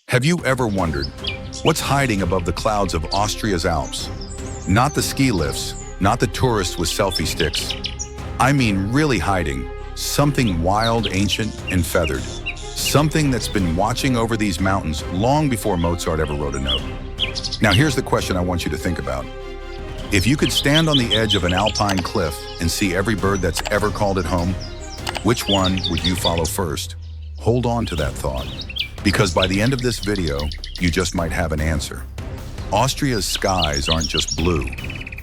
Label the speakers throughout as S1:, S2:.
S1: Have you ever wondered what's hiding above the clouds of Austria's Alps? Not the ski lifts, not the tourists with selfie sticks. I mean really hiding, something wild, ancient, and feathered. Something that's been watching over these mountains long before Mozart ever wrote a note. Now here's the question I want you to think about. If you could stand on the edge of an alpine cliff and see every bird that's ever called it home, which one would you follow first? Hold on to that thought, because by the end of this video, you just might have an answer. Austria's skies aren't just blue,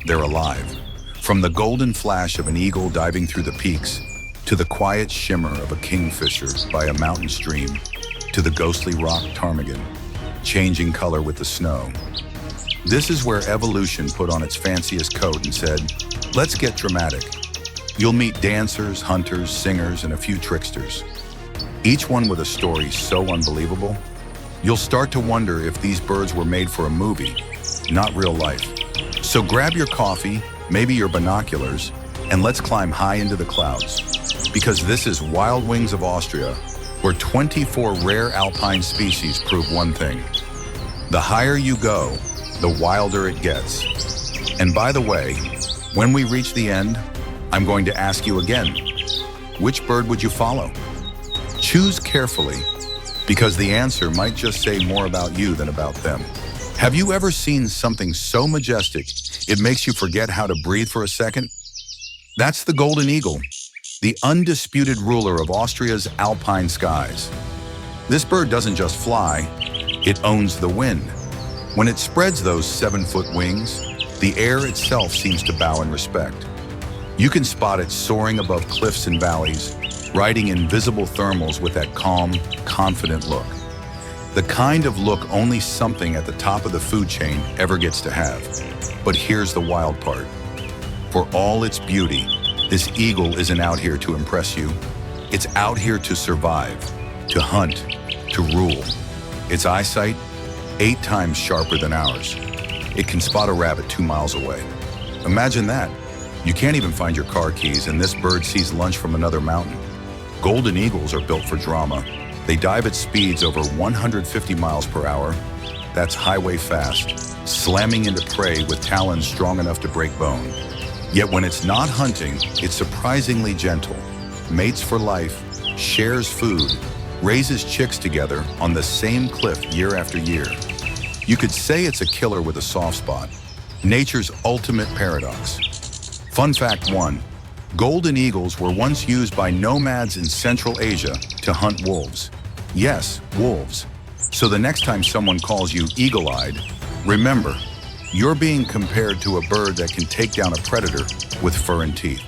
S1: they're alive. From the golden flash of an eagle diving through the peaks, to the quiet shimmer of a kingfisher by a mountain stream, to the ghostly rock ptarmigan, changing color with the snow. This is where evolution put on its fanciest coat and said, let's get dramatic. You'll meet dancers, hunters, singers, and a few tricksters. Each one with a story so unbelievable, you'll start to wonder if these birds were made for a movie, not real life. So grab your coffee, maybe your binoculars, and let's climb high into the clouds. Because this is Wild Wings of Austria, where 24 rare alpine species prove one thing. The higher you go, the wilder it gets. And by the way, when we reach the end, I'm going to ask you again, which bird would you follow? Choose carefully, because the answer might just say more about you than about them. Have you ever seen something so majestic, it makes you forget how to breathe for a second? That's the golden eagle, the undisputed ruler of Austria's alpine skies. This bird doesn't just fly, it owns the wind. When it spreads those 7-foot wings, the air itself seems to bow in respect. You can spot it soaring above cliffs and valleys, riding invisible thermals with that calm, confident look. The kind of look only something at the top of the food chain ever gets to have. But here's the wild part. For all its beauty, this eagle isn't out here to impress you. It's out here to survive, to hunt, to rule. Its eyesight, 8 times sharper than ours. It can spot a rabbit 2 miles away. Imagine that. You can't even find your car keys, and this bird sees lunch from another mountain. Golden eagles are built for drama. They dive at speeds over 150 miles per hour. That's highway fast, slamming into prey with talons strong enough to break bone. Yet when it's not hunting, it's surprisingly gentle. Mates for life, shares food, raises chicks together on the same cliff year after year. You could say it's a killer with a soft spot. Nature's ultimate paradox. Fun fact 1. Golden eagles were once used by nomads in Central Asia to hunt wolves. Yes, wolves. So the next time someone calls you eagle-eyed, remember, you're being compared to a bird that can take down a predator with fur and teeth.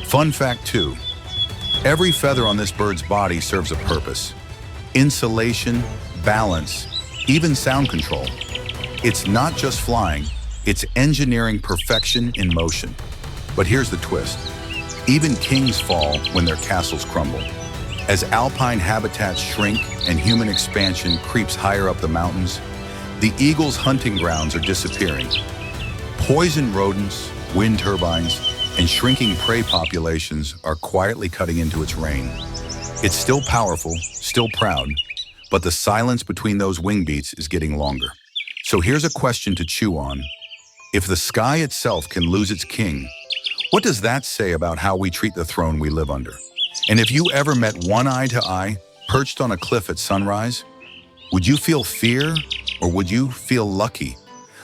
S1: Fun fact 2. Every feather on this bird's body serves a purpose. Insulation, balance, even sound control. It's not just flying, it's engineering perfection in motion. But here's the twist. Even kings fall when their castles crumble. As alpine habitats shrink and human expansion creeps higher up the mountains, the eagle's hunting grounds are disappearing. Poison rodents, wind turbines, and shrinking prey populations are quietly cutting into its reign. It's still powerful, still proud, but the silence between those wing beats is getting longer. So here's a question to chew on. If the sky itself can lose its king, what does that say about how we treat the throne we live under? And if you ever met one eye to eye, perched on a cliff at sunrise, would you feel fear or would you feel lucky,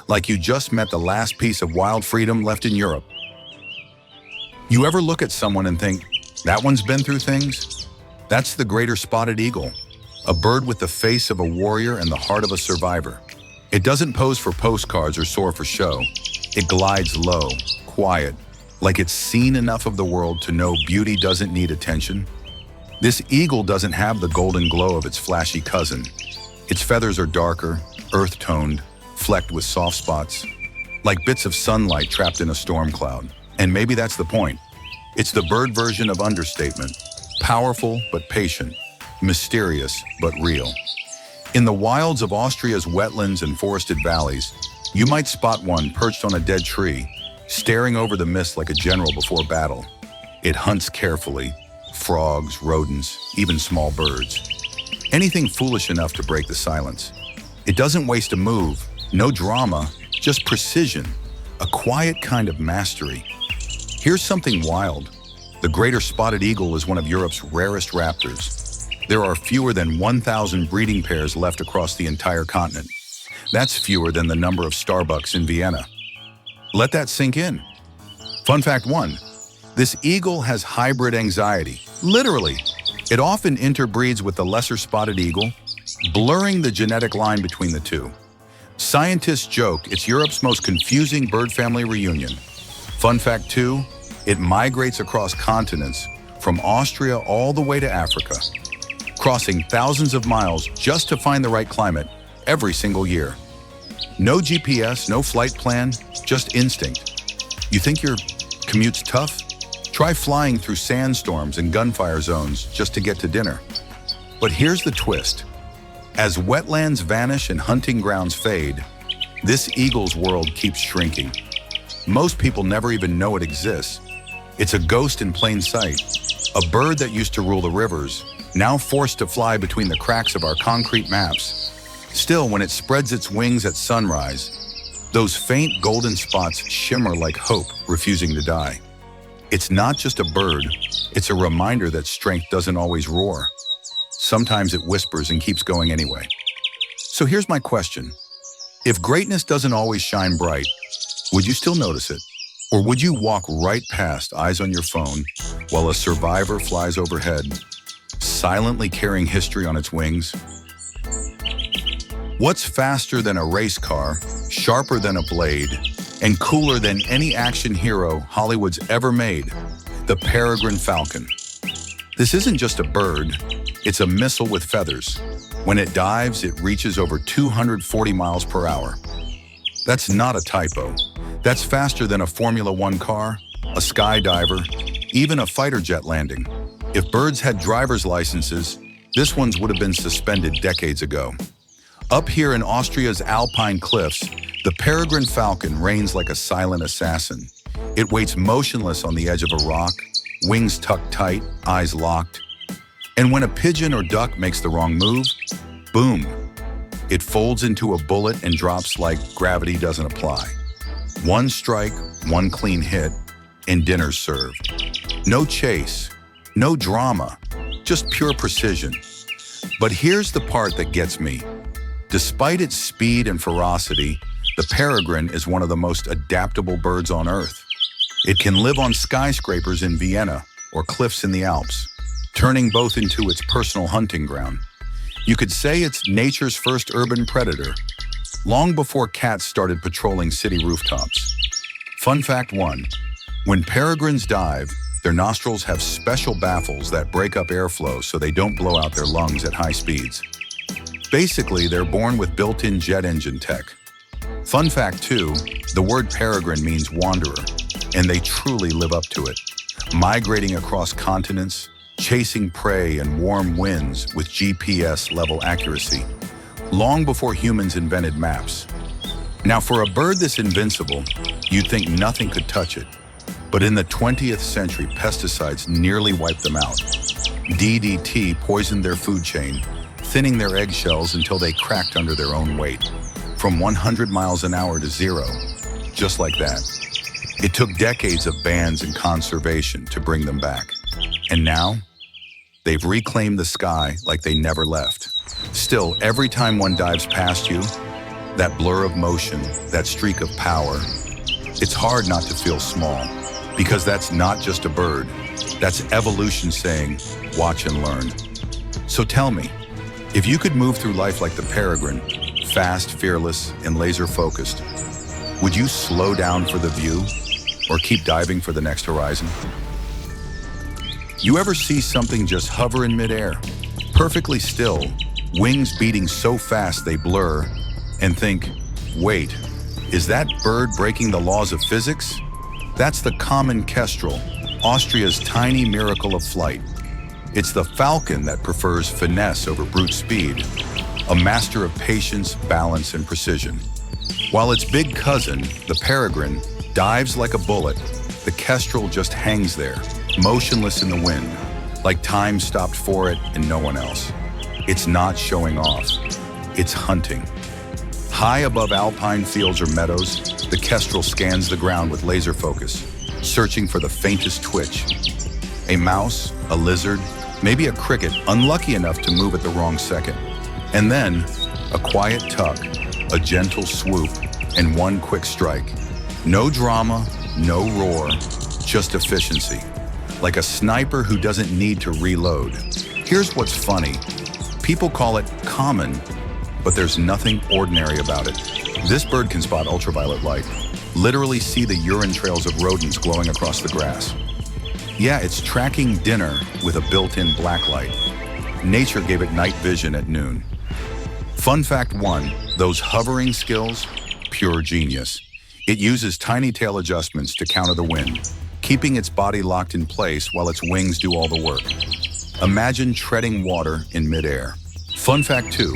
S1: like you just met the last piece of wild freedom left in Europe? You ever look at someone and think, that one's been through things? That's the greater spotted eagle, a bird with the face of a warrior and the heart of a survivor. It doesn't pose for postcards or soar for show. It glides low, quiet, like it's seen enough of the world to know beauty doesn't need attention. This eagle doesn't have the golden glow of its flashy cousin. Its feathers are darker, earth-toned, flecked with soft spots, like bits of sunlight trapped in a storm cloud. And maybe that's the point. It's the bird version of understatement, powerful but patient, mysterious but real. In the wilds of Austria's wetlands and forested valleys, you might spot one perched on a dead tree, staring over the mist like a general before battle. It hunts carefully, frogs, rodents, even small birds. Anything foolish enough to break the silence. It doesn't waste a move, no drama, just precision, a quiet kind of mastery. Here's something wild. The greater spotted eagle is one of Europe's rarest raptors. There are fewer than 1,000 breeding pairs left across the entire continent. That's fewer than the number of Starbucks in Vienna. Let that sink in. Fun fact 1. This eagle has hybrid anxiety. Literally, it often interbreeds with the lesser spotted eagle, blurring the genetic line between the two. Scientists joke it's Europe's most confusing bird family reunion. Fun fact 2, it migrates across continents, from Austria all the way to Africa, crossing thousands of miles just to find the right climate every single year. No GPS, no flight plan, just instinct. You think your commute's tough? Try flying through sandstorms and gunfire zones just to get to dinner. But here's the twist. As wetlands vanish and hunting grounds fade, this eagle's world keeps shrinking. Most people never even know it exists. It's a ghost in plain sight, a bird that used to rule the rivers, now forced to fly between the cracks of our concrete maps. Still, when it spreads its wings at sunrise, those faint golden spots shimmer like hope, refusing to die. It's not just a bird, it's a reminder that strength doesn't always roar. Sometimes it whispers and keeps going anyway. So here's my question. If greatness doesn't always shine bright, would you still notice it? Or would you walk right past, eyes on your phone, while a survivor flies overhead, silently carrying history on its wings? What's faster than a race car, sharper than a blade, and cooler than any action hero Hollywood's ever made? The peregrine falcon. This isn't just a bird, it's a missile with feathers. When it dives, it reaches over 240 miles per hour. That's not a typo. That's faster than a Formula One car, a skydiver, even a fighter jet landing. If birds had driver's licenses, this one's would have been suspended decades ago. Up here in Austria's Alpine cliffs, the peregrine falcon reigns like a silent assassin. It waits motionless on the edge of a rock, wings tucked tight, eyes locked. And when a pigeon or duck makes the wrong move, boom, it folds into a bullet and drops like gravity doesn't apply. One strike, one clean hit, and dinner's served. No chase, no drama, just pure precision. But here's the part that gets me. Despite its speed and ferocity, the peregrine is one of the most adaptable birds on Earth. It can live on skyscrapers in Vienna or cliffs in the Alps, turning both into its personal hunting ground. You could say it's nature's first urban predator, long before cats started patrolling city rooftops. Fun fact 1, when peregrines dive, their nostrils have special baffles that break up airflow so they don't blow out their lungs at high speeds. Basically, they're born with built-in jet engine tech. Fun fact 2, the word peregrine means wanderer, and they truly live up to it, migrating across continents, chasing prey in warm winds with GPS-level accuracy, long before humans invented maps. Now, for a bird this invincible, you'd think nothing could touch it. But in the 20th century, pesticides nearly wiped them out. DDT poisoned their food chain, thinning their eggshells until they cracked under their own weight, from 100 miles an hour to 0, just like that. It took decades of bans and conservation to bring them back. And now, they've reclaimed the sky like they never left. Still, every time one dives past you, that blur of motion, that streak of power, it's hard not to feel small, because that's not just a bird, that's evolution saying, watch and learn. So tell me, if you could move through life like the peregrine, fast, fearless, and laser-focused, would you slow down for the view or keep diving for the next horizon? You ever see something just hover in midair, perfectly still, wings beating so fast they blur, and think, wait, is that bird breaking the laws of physics? That's the common kestrel, Austria's tiny miracle of flight. It's the falcon that prefers finesse over brute speed, a master of patience, balance, and precision. While its big cousin, the peregrine, dives like a bullet, the kestrel just hangs there, motionless in the wind, like time stopped for it and no one else. It's not showing off. It's hunting. High above alpine fields or meadows, the kestrel scans the ground with laser focus, searching for the faintest twitch. A mouse, a lizard, maybe a cricket unlucky enough to move at the wrong second. And then, a quiet tuck, a gentle swoop, and one quick strike. No drama, no roar, just efficiency. Like a sniper who doesn't need to reload. Here's what's funny. People call it common, but there's nothing ordinary about it. This bird can spot ultraviolet light, literally see the urine trails of rodents glowing across the grass. Yeah, it's tracking dinner with a built-in black light. Nature gave it night vision at noon. Fun fact 1, those hovering skills, pure genius. It uses tiny tail adjustments to counter the wind, keeping its body locked in place while its wings do all the work. Imagine treading water in midair. Fun fact 2,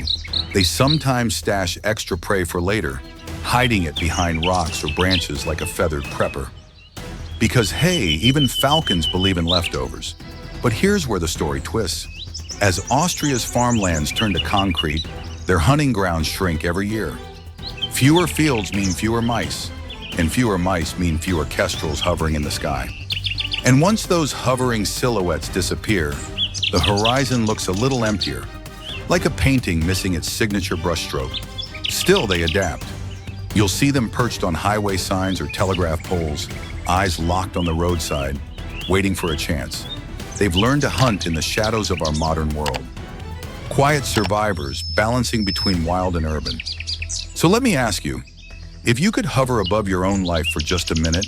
S1: they sometimes stash extra prey for later, hiding it behind rocks or branches like a feathered prepper. Because hey, even falcons believe in leftovers. But here's where the story twists. As Austria's farmlands turn to concrete, their hunting grounds shrink every year. Fewer fields mean fewer mice, and fewer mice mean fewer kestrels hovering in the sky. And once those hovering silhouettes disappear, the horizon looks a little emptier, like a painting missing its signature brushstroke. Still, they adapt. You'll see them perched on highway signs or telegraph poles, eyes locked on the roadside, waiting for a chance. They've learned to hunt in the shadows of our modern world. Quiet survivors, balancing between wild and urban. So let me ask you, if you could hover above your own life for just a minute,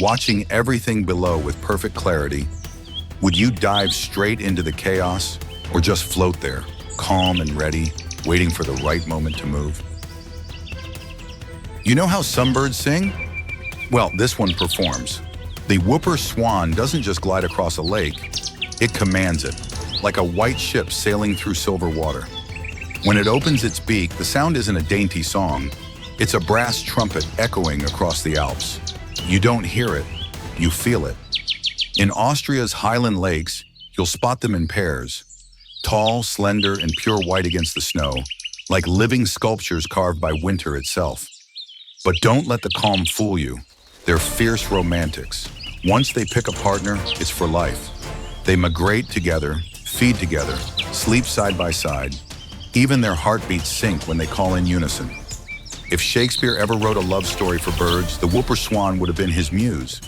S1: watching everything below with perfect clarity, would you dive straight into the chaos or just float there, calm and ready, waiting for the right moment to move? You know how some birds sing? Well, this one performs. The whooper swan doesn't just glide across a lake, it commands it, like a white ship sailing through silver water. When it opens its beak, the sound isn't a dainty song, it's a brass trumpet echoing across the Alps. You don't hear it, you feel it. In Austria's highland lakes, you'll spot them in pairs, tall, slender, and pure white against the snow, like living sculptures carved by winter itself. But don't let the calm fool you. They're fierce romantics. Once they pick a partner, it's for life. They migrate together, feed together, sleep side by side. Even their heartbeats sync when they call in unison. If Shakespeare ever wrote a love story for birds, the whooper swan would have been his muse.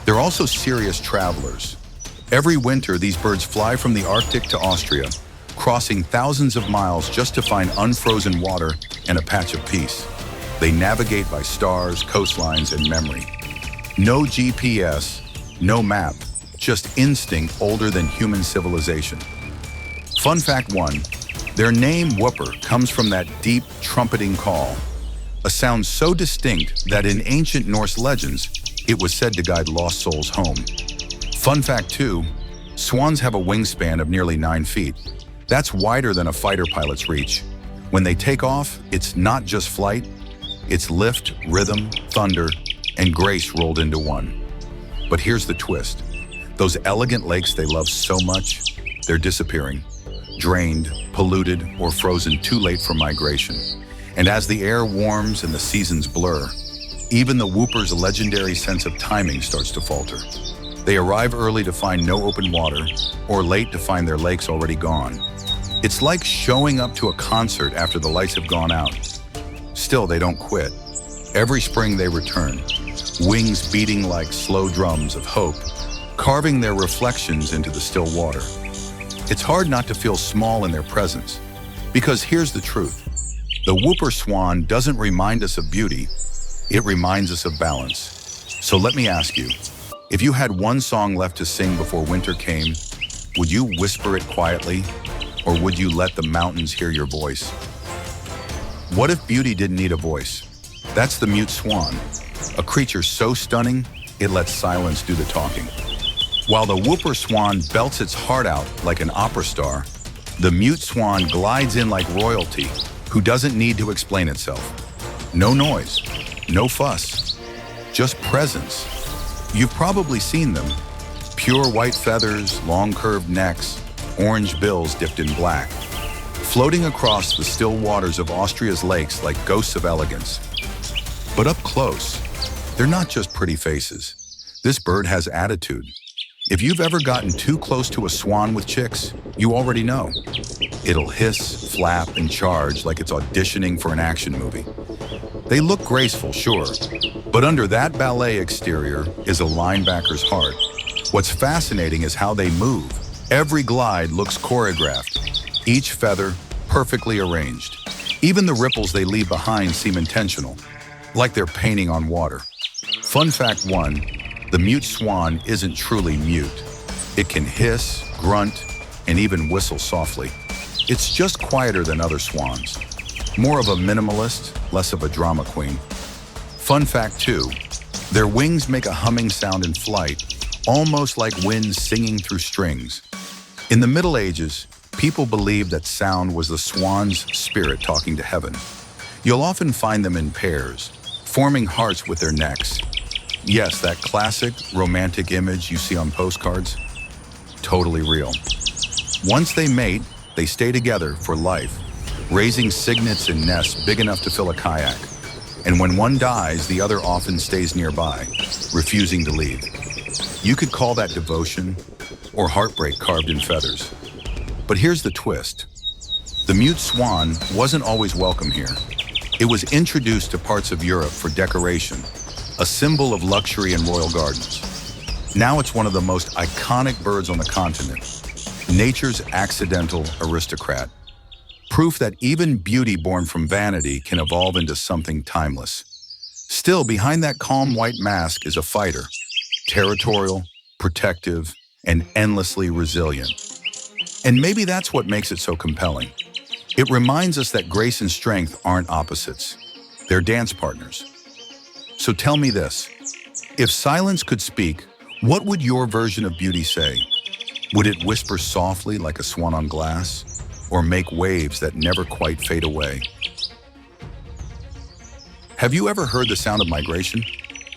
S1: They're also serious travelers. Every winter, these birds fly from the Arctic to Austria, crossing thousands of miles just to find unfrozen water and a patch of peace. They navigate by stars, coastlines, and memory. No GPS, no map, just instinct older than human civilization. Fun fact 1, their name whooper comes from that deep trumpeting call, a sound so distinct that in ancient Norse legends, it was said to guide lost souls home. Fun fact 2, swans have a wingspan of nearly 9 feet. That's wider than a fighter pilot's reach. When they take off, it's not just flight, it's lift, rhythm, thunder, and grace rolled into one. But here's the twist. Those elegant lakes they love so much, they're disappearing, drained, polluted, or frozen too late for migration. And as the air warms and the seasons blur, even the whooper's legendary sense of timing starts to falter. They arrive early to find no open water, or late to find their lakes already gone. It's like showing up to a concert after the lights have gone out. Still, they don't quit. Every spring they return, wings beating like slow drums of hope, carving their reflections into the still water. It's hard not to feel small in their presence, because here's the truth. The whooper swan doesn't remind us of beauty, it reminds us of balance. So let me ask you, if you had one song left to sing before winter came, would you whisper it quietly, or would you let the mountains hear your voice? What if beauty didn't need a voice? That's the mute swan, a creature so stunning, it lets silence do the talking. While the whooper swan belts its heart out like an opera star, the mute swan glides in like royalty, who doesn't need to explain itself. No noise, no fuss, just presence. You've probably seen them. Pure white feathers, long curved necks, orange bills dipped in black. floating across the still waters of Austria's lakes like ghosts of elegance. But up close, they're not just pretty faces. This bird has attitude. If you've ever gotten too close to a swan with chicks, you already know. It'll hiss, flap, and charge like it's auditioning for an action movie. They look graceful, sure, but under that ballet exterior is a linebacker's heart. What's fascinating is how they move. Every glide looks choreographed, each feather perfectly arranged. Even the ripples they leave behind seem intentional, like they're painting on water. Fun fact 1, the mute swan isn't truly mute. It can hiss, grunt, and even whistle softly. It's just quieter than other swans. More of a minimalist, less of a drama queen. Fun fact 2, their wings make a humming sound in flight, almost like wind singing through strings. In the Middle Ages, people believed that sound was the swan's spirit talking to heaven. You'll often find them in pairs, forming hearts with their necks. Yes, that classic romantic image you see on postcards, totally real. Once they mate, they stay together for life, raising cygnets in nests big enough to fill a kayak. And when one dies, the other often stays nearby, refusing to leave. You could call that devotion or heartbreak carved in feathers. But here's the twist. The mute swan wasn't always welcome here. It was introduced to parts of Europe for decoration, a symbol of luxury and royal gardens. Now it's one of the most iconic birds on the continent, nature's accidental aristocrat. Proof that even beauty born from vanity can evolve into something timeless. Still, behind that calm white mask is a fighter, territorial, protective, and endlessly resilient. And maybe that's what makes it so compelling. It reminds us that grace and strength aren't opposites. They're dance partners. So tell me this, if silence could speak, what would your version of beauty say? Would it whisper softly like a swan on glass, or make waves that never quite fade away? Have you ever heard the sound of migration?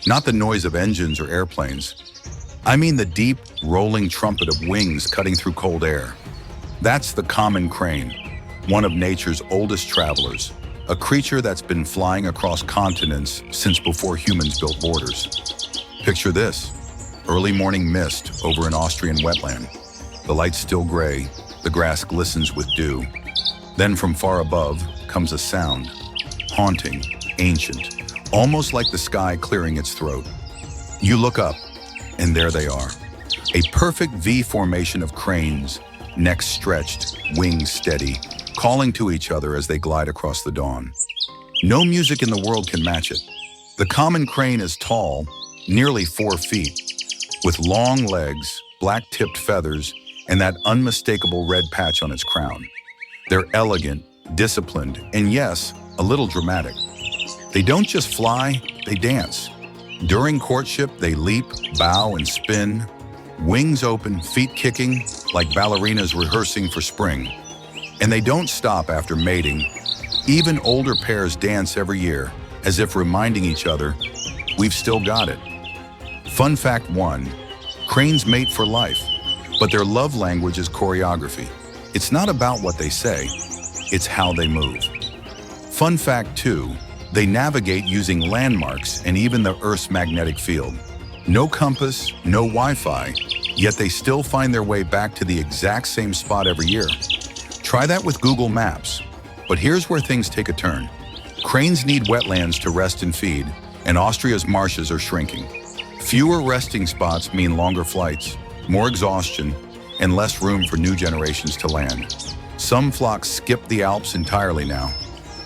S1: Not the noise of engines or airplanes. I mean the deep, rolling trumpet of wings cutting through cold air. That's the common crane, one of nature's oldest travelers, a creature that's been flying across continents since before humans built borders. Picture this, early morning mist over an Austrian wetland. The light's still gray, the grass glistens with dew. Then from far above comes a sound, haunting, ancient, almost like the sky clearing its throat. You look up, and there they are, a perfect V formation of cranes, necks stretched, wings steady, calling to each other as they glide across the dawn. No music in the world can match it. The common crane is tall, nearly 4 feet, with long legs, black-tipped feathers, and that unmistakable red patch on its crown. They're elegant, disciplined, and yes, a little dramatic. They don't just fly, they dance. During courtship, they leap, bow, and spin, wings open, feet kicking, like ballerinas rehearsing for spring. And they don't stop after mating. Even older pairs dance every year, as if reminding each other, we've still got it. Fun fact 1, cranes mate for life, but their love language is choreography. It's not about what they say, it's how they move. Fun fact 2, they navigate using landmarks and even the Earth's magnetic field. No compass, no Wi-Fi, yet they still find their way back to the exact same spot every year. Try that with Google Maps. But here's where things take a turn. Cranes need wetlands to rest and feed, and Austria's marshes are shrinking. Fewer resting spots mean longer flights, more exhaustion, and less room for new generations to land. Some flocks skip the Alps entirely now,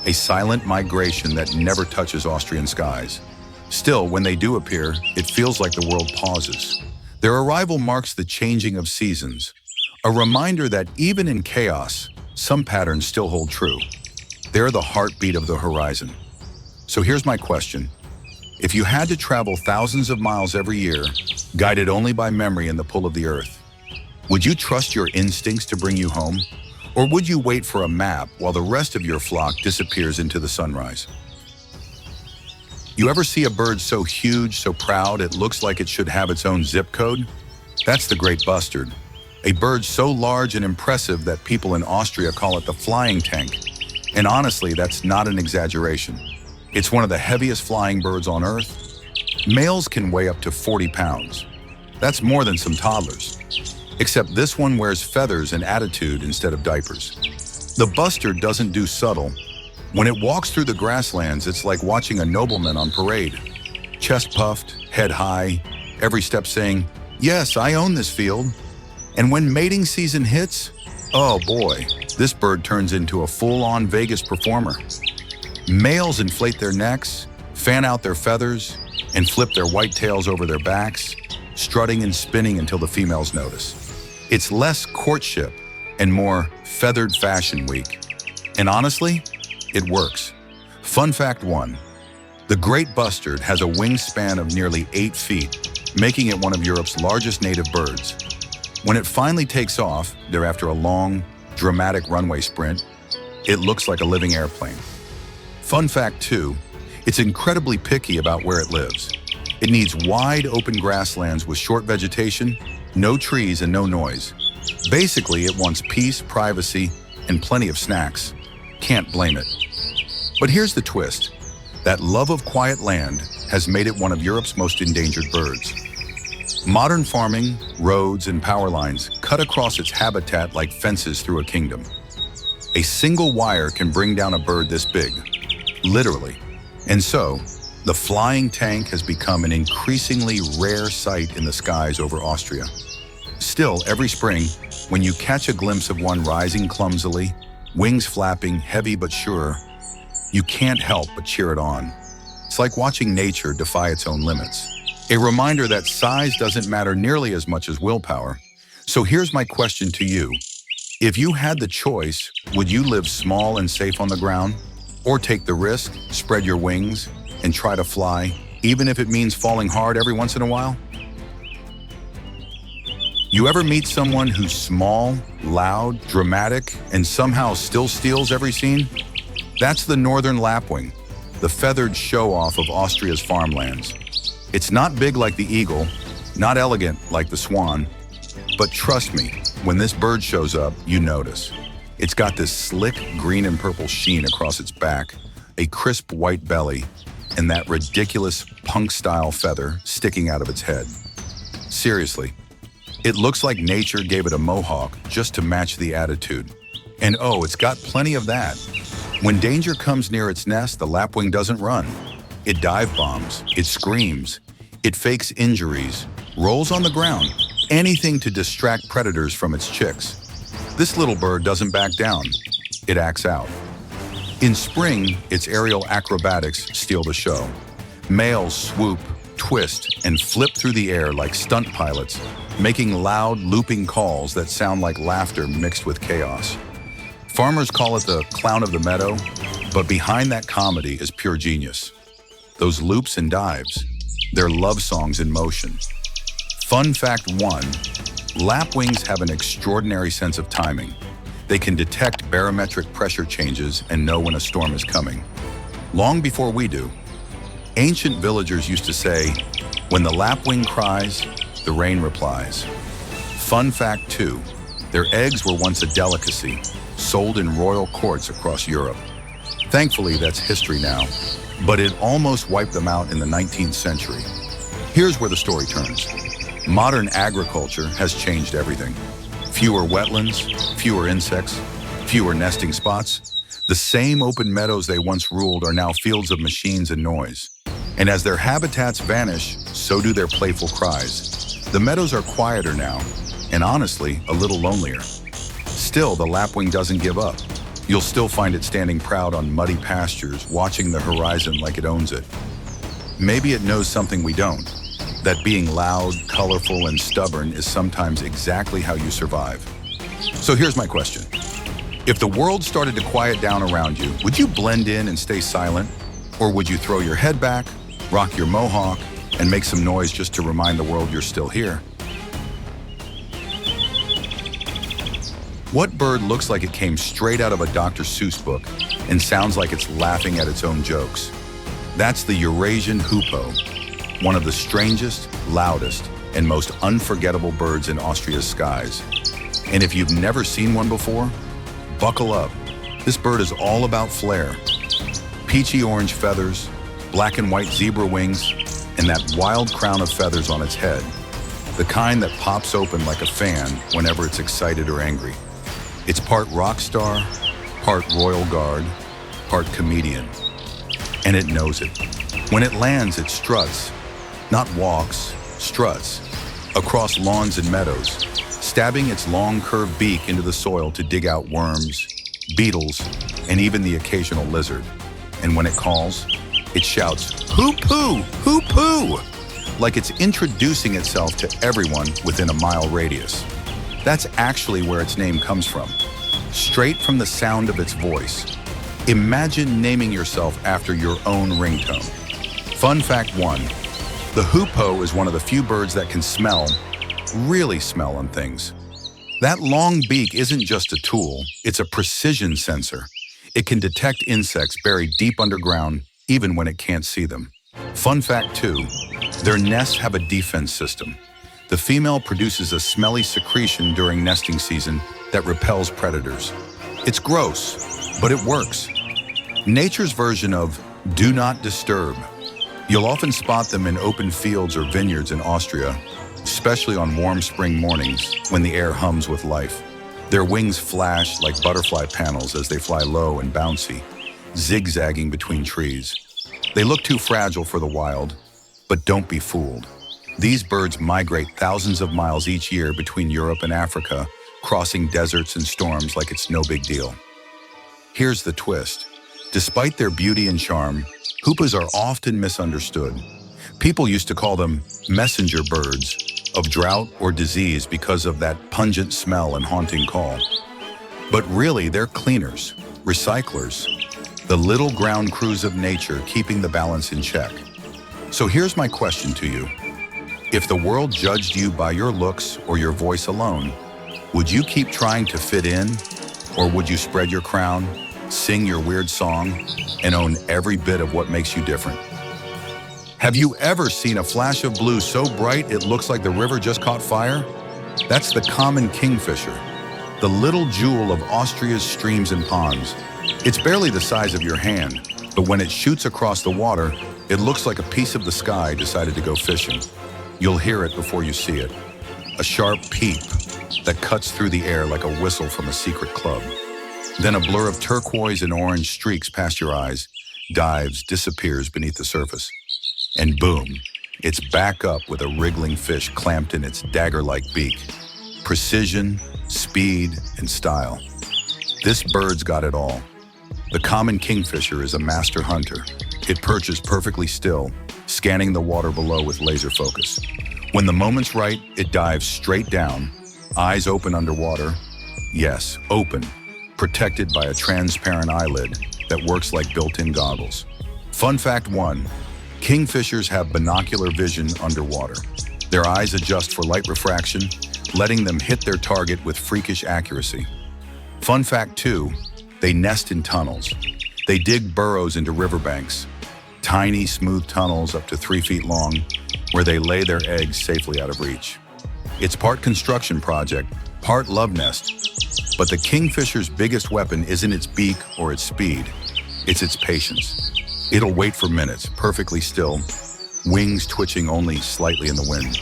S1: a silent migration that never touches Austrian skies. Still, when they do appear, it feels like the world pauses. Their arrival marks the changing of seasons, a reminder that even in chaos, some patterns still hold true. They're the heartbeat of the horizon. So here's my question. If you had to travel thousands of miles every year, guided only by memory and the pull of the earth, would you trust your instincts to bring you home? Or would you wait for a map while the rest of your flock disappears into the sunrise? You ever see a bird so huge, so proud, it looks like it should have its own zip code? That's the great bustard, a bird so large and impressive that people in Austria call it the flying tank. And honestly, that's not an exaggeration. It's one of the heaviest flying birds on Earth. Males can weigh up to 40 pounds. That's more than some toddlers. Except this one wears feathers and attitude instead of diapers. The bustard doesn't do subtle. When it walks through the grasslands, it's like watching a nobleman on parade. Chest puffed, head high, every step saying, "Yes, I own this field." And when mating season hits, oh boy, this bird turns into a full-on Vegas performer. Males inflate their necks, fan out their feathers, and flip their white tails over their backs, strutting and spinning until the females notice. It's less courtship and more feathered fashion week. And honestly, it works. Fun fact 1, the great bustard has a wingspan of nearly 8 feet, making it one of Europe's largest native birds. When it finally takes off, they're after a long, dramatic runway sprint, it looks like a living airplane. Fun fact 2, it's incredibly picky about where it lives. It needs wide open grasslands with short vegetation, no trees and no noise. Basically, it wants peace, privacy, and plenty of snacks. Can't blame it. But here's the twist. That love of quiet land has made it one of Europe's most endangered birds. Modern farming, roads, and power lines cut across its habitat like fences through a kingdom. A single wire can bring down a bird this big, literally. And so, the flying tank has become an increasingly rare sight in the skies over Austria. Still, every spring, when you catch a glimpse of one rising clumsily, wings flapping, heavy but sure, you can't help but cheer it on. It's like watching nature defy its own limits. A reminder that size doesn't matter nearly as much as willpower. So here's my question to you. If you had the choice, would you live small and safe on the ground? Or take the risk, spread your wings, and try to fly, even if it means falling hard every once in a while? You ever meet someone who's small, loud, dramatic, and somehow still steals every scene? That's the northern lapwing, the feathered show-off of Austria's farmlands. It's not big like the eagle, not elegant like the swan, but trust me, when this bird shows up, you notice. It's got this slick green and purple sheen across its back, a crisp white belly, and that ridiculous punk-style feather sticking out of its head. Seriously, it looks like nature gave it a mohawk just to match the attitude. And oh, it's got plenty of that. When danger comes near its nest, the lapwing doesn't run. It dive bombs, it screams, it fakes injuries, rolls on the ground, anything to distract predators from its chicks. This little bird doesn't back down, it acts out. In spring, its aerial acrobatics steal the show. Males swoop, twist, and flip through the air like stunt pilots, making loud, looping calls that sound like laughter mixed with chaos. Farmers call it the clown of the meadow, but behind that comedy is pure genius. Those loops and dives, they're love songs in motion. Fun fact 1, lapwings have an extraordinary sense of timing. They can detect barometric pressure changes and know when a storm is coming. Long before we do. Ancient villagers used to say, when the lapwing cries, the rain replies. Fun fact 2, their eggs were once a delicacy, sold in royal courts across Europe. Thankfully, that's history now, but it almost wiped them out in the 19th century. Here's where the story turns. Modern agriculture has changed everything. Fewer wetlands, fewer insects, fewer nesting spots. The same open meadows they once ruled are now fields of machines and noise. And as their habitats vanish, so do their playful cries. The meadows are quieter now, and honestly, a little lonelier. Still, the lapwing doesn't give up. You'll still find it standing proud on muddy pastures, watching the horizon like it owns it. Maybe it knows something we don't, that being loud, colorful, and stubborn is sometimes exactly how you survive. So here's my question. If the world started to quiet down around you, would you blend in and stay silent? Or would you throw your head back, rock your mohawk, and make some noise just to remind the world you're still here? What bird looks like it came straight out of a Dr. Seuss book and sounds like it's laughing at its own jokes? That's the Eurasian hoopoe, one of the strangest, loudest, and most unforgettable birds in Austria's skies. And if you've never seen one before, buckle up. This bird is all about flair. Peachy orange feathers, black and white zebra wings, and that wild crown of feathers on its head. The kind that pops open like a fan whenever it's excited or angry. It's part rock star, part royal guard, part comedian. And it knows it. When it lands, it struts, not walks, struts, across lawns and meadows, stabbing its long curved beak into the soil to dig out worms, beetles, and even the occasional lizard. And when it calls, it shouts, "Hoo-poo! Hoo-poo!" like it's introducing itself to everyone within a mile radius. That's actually where its name comes from, straight from the sound of its voice. Imagine naming yourself after your own ringtone. Fun fact 1, the hoopoe is one of the few birds that can smell, really smell on things. That long beak isn't just a tool, it's a precision sensor. It can detect insects buried deep underground, even when it can't see them. Fun fact 2, their nests have a defense system. The female produces a smelly secretion during nesting season that repels predators. It's gross, but it works. Nature's version of do not disturb. You'll often spot them in open fields or vineyards in Austria, especially on warm spring mornings when the air hums with life. Their wings flash like butterfly panels as they fly low and bouncy, zigzagging between trees. They look too fragile for the wild, but don't be fooled. These birds migrate thousands of miles each year between Europe and Africa, crossing deserts and storms like it's no big deal. Here's the twist. Despite their beauty and charm, hoopoes are often misunderstood. People used to call them messenger birds of drought or disease because of that pungent smell and haunting call. But really, they're cleaners, recyclers, the little ground crews of nature keeping the balance in check. So here's my question to you. If the world judged you by your looks or your voice alone, would you keep trying to fit in? Or would you spread your crown, sing your weird song, and own every bit of what makes you different? Have you ever seen a flash of blue so bright it looks like the river just caught fire? That's the common kingfisher, the little jewel of Austria's streams and ponds. It's barely the size of your hand, but when it shoots across the water, it looks like a piece of the sky decided to go fishing. You'll hear it before you see it. A sharp peep that cuts through the air like a whistle from a secret club. Then a blur of turquoise and orange streaks past your eyes, dives, disappears beneath the surface. And boom, it's back up with a wriggling fish clamped in its dagger-like beak. Precision, speed, and style. This bird's got it all. The common kingfisher is a master hunter. It perches perfectly still, scanning the water below with laser focus. When the moment's right, it dives straight down, eyes open underwater. Yes, open, protected by a transparent eyelid that works like built-in goggles. Fun fact 1, kingfishers have binocular vision underwater. Their eyes adjust for light refraction, letting them hit their target with freakish accuracy. Fun fact 2, they nest in tunnels. They dig burrows into riverbanks, tiny, smooth tunnels up to 3 feet long, where they lay their eggs safely out of reach. It's part construction project, part love nest. But the kingfisher's biggest weapon isn't its beak or its speed, it's its patience. It'll wait for minutes, perfectly still, wings twitching only slightly in the wind.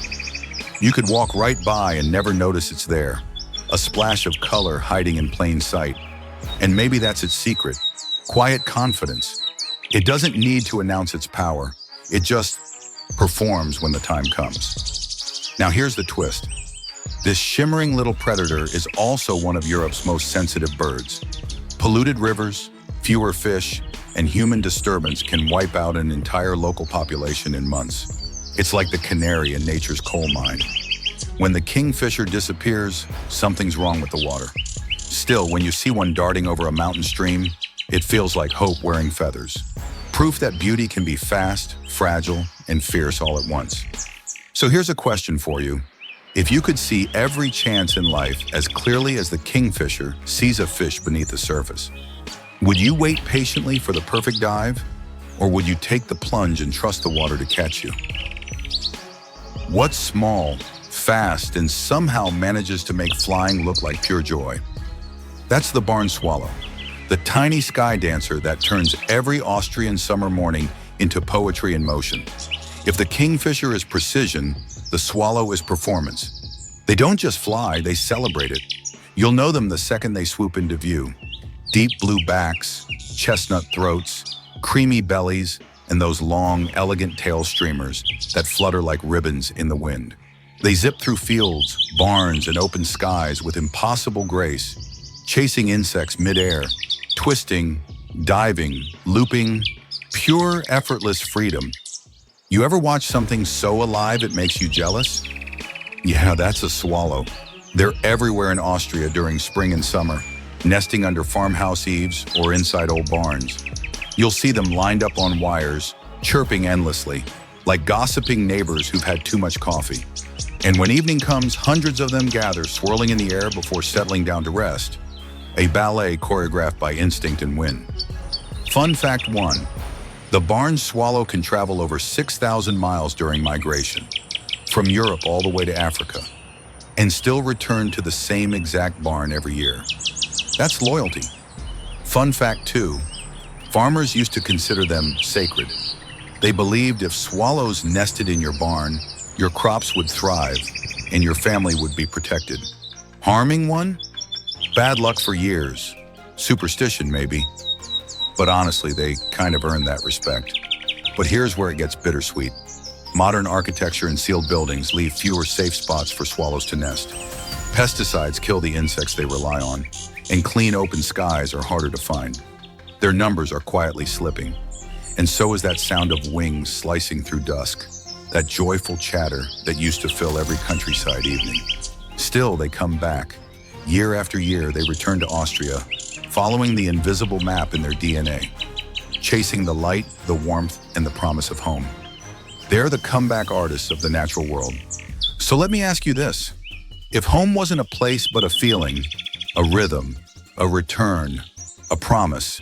S1: You could walk right by and never notice it's there, a splash of color hiding in plain sight. And maybe that's its secret, quiet confidence. It doesn't need to announce its power, it just performs when the time comes. Now here's the twist. This shimmering little predator is also one of Europe's most sensitive birds. Polluted rivers, fewer fish, and human disturbance can wipe out an entire local population in months. It's like the canary in nature's coal mine. When the kingfisher disappears, something's wrong with the water. Still, when you see one darting over a mountain stream, it feels like hope wearing feathers. Proof that beauty can be fast, fragile, and fierce all at once. So here's a question for you. If you could see every chance in life as clearly as the kingfisher sees a fish beneath the surface, would you wait patiently for the perfect dive? Or would you take the plunge and trust the water to catch you? What small, fast, and somehow manages to make flying look like pure joy. That's the barn swallow, the tiny sky dancer that turns every Austrian summer morning into poetry in motion. If the kingfisher is precision, the swallow is performance. They don't just fly, they celebrate it. You'll know them the second they swoop into view. Deep blue backs, chestnut throats, creamy bellies, and those long, elegant tail streamers that flutter like ribbons in the wind. They zip through fields, barns, and open skies with impossible grace, chasing insects midair, twisting, diving, looping, pure, effortless freedom. You ever watch something so alive it makes you jealous? Yeah, that's a swallow. They're everywhere in Austria during spring and summer, nesting under farmhouse eaves or inside old barns. You'll see them lined up on wires, chirping endlessly, like gossiping neighbors who've had too much coffee. And when evening comes, hundreds of them gather, swirling in the air before settling down to rest. A ballet choreographed by instinct and wind. Fun fact 1. The barn swallow can travel over 6,000 miles during migration, from Europe all the way to Africa, and still return to the same exact barn every year. That's loyalty. Fun fact 2. Farmers used to consider them sacred. They believed if swallows nested in your barn, your crops would thrive and your family would be protected. Harming one? Bad luck for years. Superstition, maybe. But honestly, they kind of earned that respect. But here's where it gets bittersweet. Modern architecture and sealed buildings leave fewer safe spots for swallows to nest. Pesticides kill the insects they rely on, and clean open skies are harder to find. Their numbers are quietly slipping, and so is that sound of wings slicing through dusk, that joyful chatter that used to fill every countryside evening. Still, they come back. Year after year, they return to Austria, following the invisible map in their DNA, chasing the light, the warmth, and the promise of home. They're the comeback artists of the natural world. So let me ask you this. If home wasn't a place but a feeling, a rhythm, a return, a promise,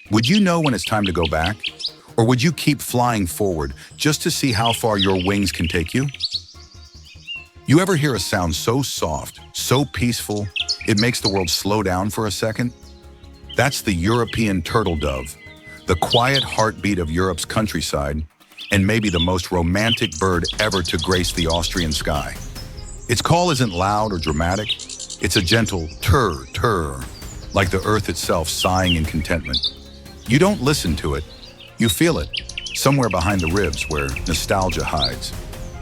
S1: would you know when it's time to go back? Or would you keep flying forward just to see how far your wings can take you? You ever hear a sound so soft, so peaceful, it makes the world slow down for a second? That's the European turtle dove, the quiet heartbeat of Europe's countryside, and maybe the most romantic bird ever to grace the Austrian sky. Its call isn't loud or dramatic. It's a gentle turr, turr, like the earth itself sighing in contentment. You don't listen to it, you feel it, somewhere behind the ribs where nostalgia hides.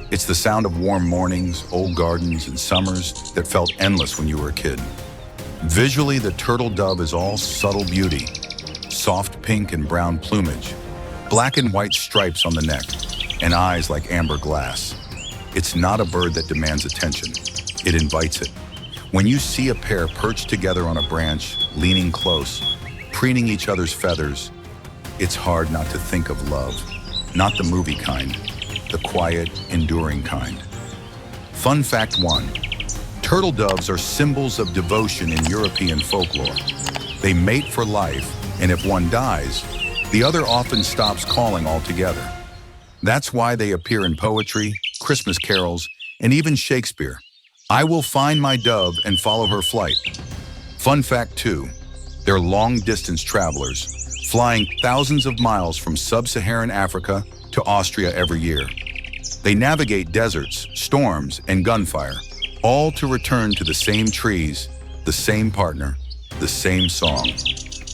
S1: It's the sound of warm mornings, old gardens, and summers that felt endless when you were a kid. Visually, the turtle dove is all subtle beauty, soft pink and brown plumage, black and white stripes on the neck, and eyes like amber glass. It's not a bird that demands attention, it invites it. When you see a pair perched together on a branch, leaning close, preening each other's feathers, it's hard not to think of love. Not the movie kind, the quiet, enduring kind. Fun fact 1. Turtle doves are symbols of devotion in European folklore. They mate for life, and if one dies, the other often stops calling altogether. That's why they appear in poetry, Christmas carols, and even Shakespeare. I will find my dove and follow her flight. Fun fact 2. They're long-distance travelers, flying thousands of miles from sub-Saharan Africa to Austria every year. They navigate deserts, storms, and gunfire, all to return to the same trees, the same partner, the same song.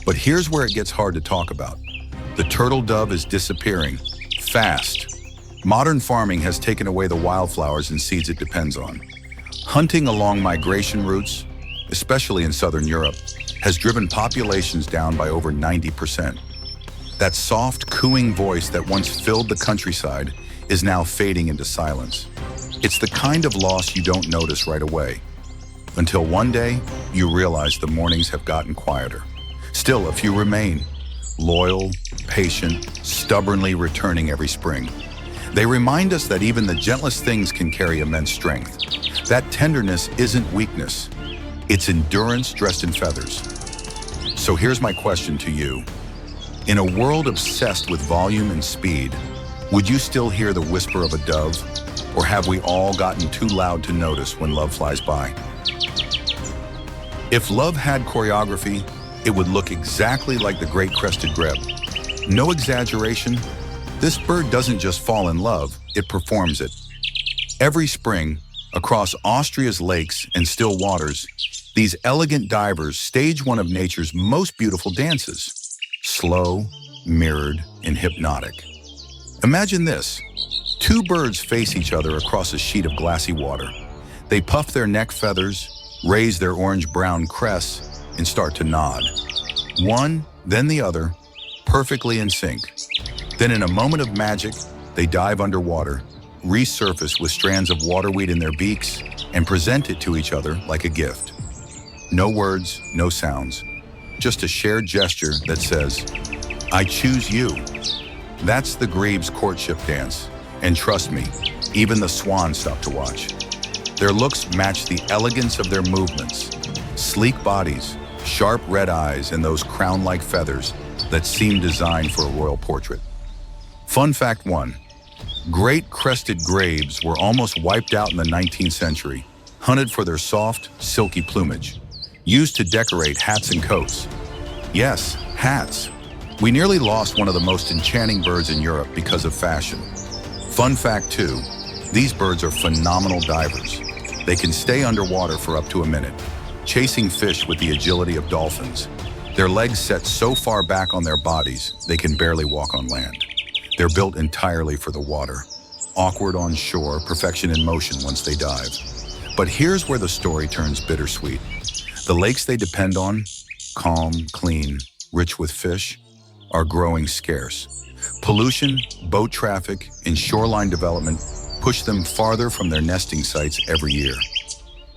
S1: But here's where it gets hard to talk about. The turtle dove is disappearing, fast. Modern farming has taken away the wildflowers and seeds it depends on. Hunting along migration routes, especially in southern Europe, has driven populations down by over 90%. That soft, cooing voice that once filled the countryside is now fading into silence. It's the kind of loss you don't notice right away, until one day you realize the mornings have gotten quieter. Still, a few remain, loyal, patient, stubbornly returning every spring. They remind us that even the gentlest things can carry immense strength. That tenderness isn't weakness, it's endurance dressed in feathers. So here's my question to you. In a world obsessed with volume and speed, Would you still hear the whisper of a dove? Or have we all gotten too loud to notice when love flies by? If love had choreography, it would look exactly like the great crested grebe. No exaggeration, this bird doesn't just fall in love, it performs it. Every spring, across Austria's lakes and still waters, these elegant divers stage one of nature's most beautiful dances. Slow, mirrored, and hypnotic. Imagine this. Two birds face each other across a sheet of glassy water. They puff their neck feathers, raise their orange-brown crests, and start to nod. One, then the other, perfectly in sync. Then in a moment of magic, they dive underwater, resurface with strands of waterweed in their beaks, and present it to each other like a gift. No words, no sounds, just a shared gesture that says, "I choose you." That's the grebe's courtship dance. And trust me, even the swans stop to watch. Their looks match the elegance of their movements. Sleek bodies, sharp red eyes, and those crown-like feathers that seem designed for a royal portrait. Fun fact 1. Great crested grebes were almost wiped out in the 19th century, hunted for their soft, silky plumage, used to decorate hats and coats. Yes, hats. We nearly lost one of the most enchanting birds in Europe because of fashion. Fun fact 2, these birds are phenomenal divers. They can stay underwater for up to a minute, chasing fish with the agility of dolphins. Their legs set so far back on their bodies, they can barely walk on land. They're built entirely for the water. Awkward on shore, perfection in motion once they dive. But here's where the story turns bittersweet. The lakes they depend on, calm, clean, rich with fish, are growing scarce. Pollution, boat traffic, and shoreline development push them farther from their nesting sites every year.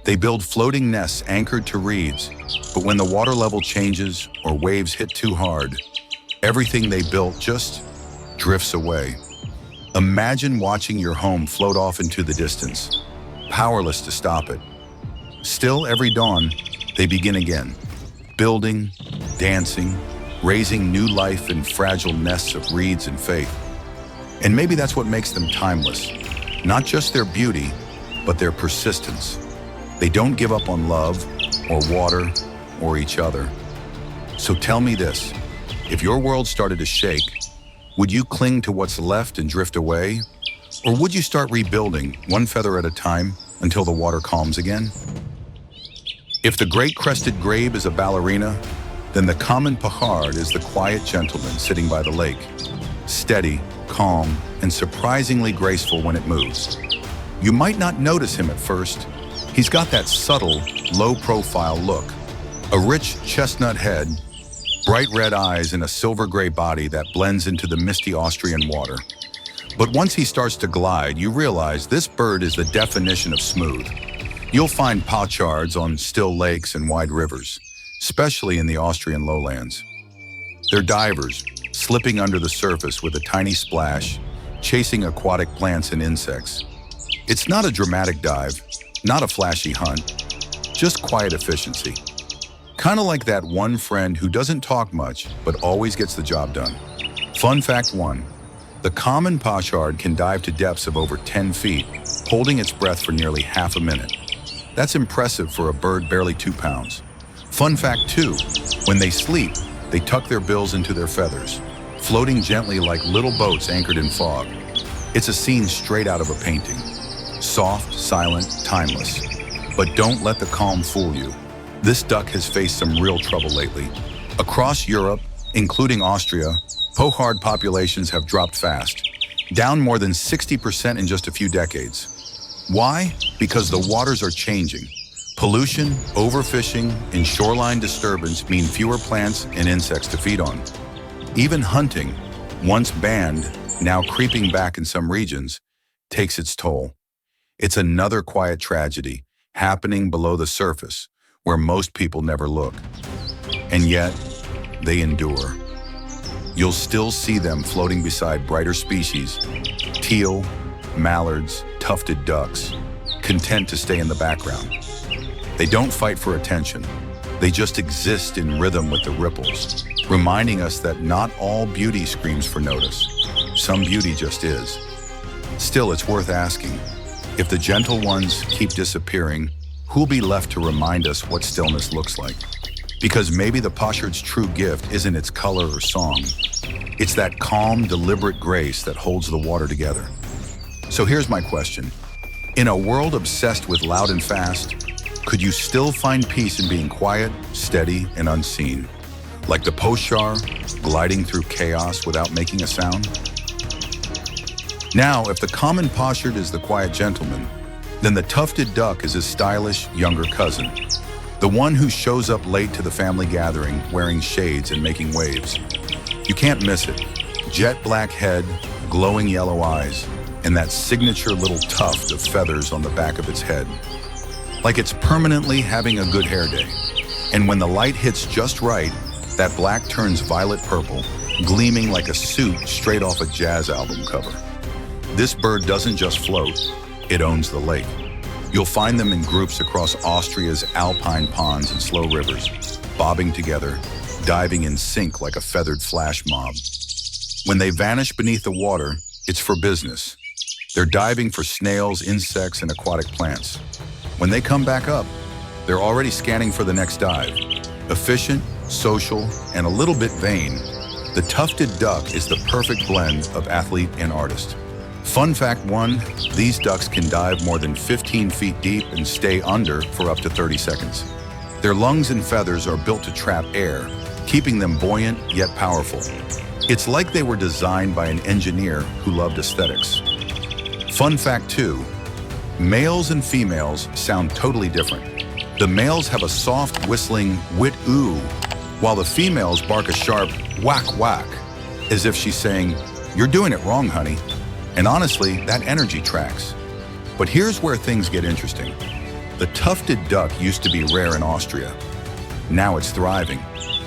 S1: They build floating nests anchored to reeds, but when the water level changes or waves hit too hard, everything they built just drifts away. Imagine watching your home float off into the distance, powerless to stop it. Still, every dawn, they begin again, building, dancing, raising new life in fragile nests of reeds and faith. And maybe that's what makes them timeless. Not just their beauty, but their persistence. They don't give up on love, or water, or each other. So tell me this, if your world started to shake, would you cling to what's left and drift away? Or would you start rebuilding, one feather at a time, until the water calms again? If the great crested grebe is a ballerina, then the common pahard is the quiet gentleman sitting by the lake, steady, calm, and surprisingly graceful when it moves. You might not notice him at first. He's got that subtle, low-profile look, a rich chestnut head, bright red eyes, and a silver-gray body that blends into the misty Austrian water. But once he starts to glide, you realize this bird is the definition of smooth. You'll find pochards on still lakes and wide rivers, especially in the Austrian lowlands. They're divers, slipping under the surface with a tiny splash, chasing aquatic plants and insects. It's not a dramatic dive, not a flashy hunt, just quiet efficiency. Kind of like that one friend who doesn't talk much, but always gets the job done. Fun fact 1, the common pochard can dive to depths of over 10 feet, holding its breath for nearly half a minute. That's impressive for a bird barely 2 pounds. Fun fact 2, when they sleep, they tuck their bills into their feathers, floating gently like little boats anchored in fog. It's a scene straight out of a painting. Soft, silent, timeless. But don't let the calm fool you. This duck has faced some real trouble lately. Across Europe, including Austria, pochard populations have dropped fast, down more than 60% in just a few decades. Why? Because the waters are changing. Pollution, overfishing, and shoreline disturbance mean fewer plants and insects to feed on. Even hunting, once banned, now creeping back in some regions, takes its toll. It's another quiet tragedy happening below the surface, where most people never look. And yet, they endure. You'll still see them floating beside brighter species, teal, mallards, tufted ducks, content to stay in the background. They don't fight for attention. They just exist in rhythm with the ripples. reminding us that not all beauty screams for notice. Some beauty just is. Still, it's worth asking, if the gentle ones keep disappearing, who'll be left to remind us what stillness looks like? Because maybe the pochard's true gift isn't its color or song. It's that calm, deliberate grace that holds the water together. So here's my question. In a world obsessed with loud and fast, could you still find peace in being quiet, steady, and unseen? Like the pochard, gliding through chaos without making a sound? Now, if the common pochard is the quiet gentleman, then the tufted duck is his stylish, younger cousin. The one who shows up late to the family gathering, wearing shades and making waves. You can't miss it. Jet black head, glowing yellow eyes, and that signature little tuft of feathers on the back of its head. Like it's permanently having a good hair day. And when the light hits just right, that black turns violet purple, gleaming like a suit straight off a jazz album cover. This bird doesn't just float, it owns the lake. You'll find them in groups across Austria's Alpine ponds and slow rivers, bobbing together, diving in sync like a feathered flash mob. When they vanish beneath the water, it's for business. They're diving for snails, insects, and aquatic plants. When they come back up, they're already scanning for the next dive. Efficient, social, and a little bit vain, the tufted duck is the perfect blend of athlete and artist. Fun fact 1, these ducks can dive more than 15 feet deep and stay under for up to 30 seconds. Their lungs and feathers are built to trap air, keeping them buoyant yet powerful. It's like they were designed by an engineer who loved aesthetics. Fun fact 2, males and females sound totally different. The males have a soft whistling whit-oo, while the females bark a sharp whack-whack, as if she's saying, "You're doing it wrong, honey." And honestly, that energy tracks. But here's where things get interesting. The tufted duck used to be rare in Austria. Now it's thriving.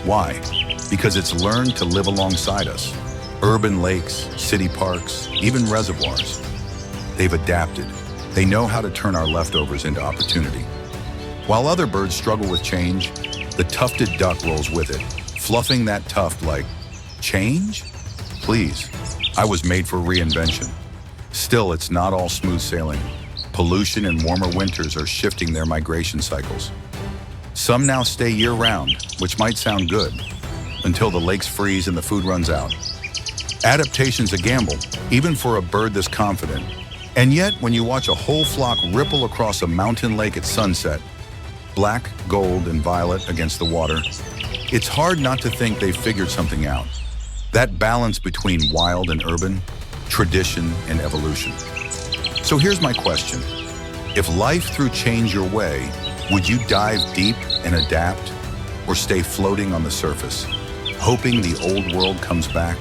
S1: Why? Because it's learned to live alongside us. Urban lakes, city parks, even reservoirs. They've adapted. They know how to turn our leftovers into opportunity. While other birds struggle with change, the tufted duck rolls with it, fluffing that tuft like, change? Please, I was made for reinvention. Still, it's not all smooth sailing. Pollution and warmer winters are shifting their migration cycles. Some now stay year-round, which might sound good, until the lakes freeze and the food runs out. Adaptation's a gamble, even for a bird this confident. And yet, when you watch a whole flock ripple across a mountain lake at sunset, black, gold, and violet against the water, it's hard not to think they've figured something out. That balance between wild and urban, tradition and evolution. So here's my question. If life threw change your way, would you dive deep and adapt, or stay floating on the surface, hoping the old world comes back?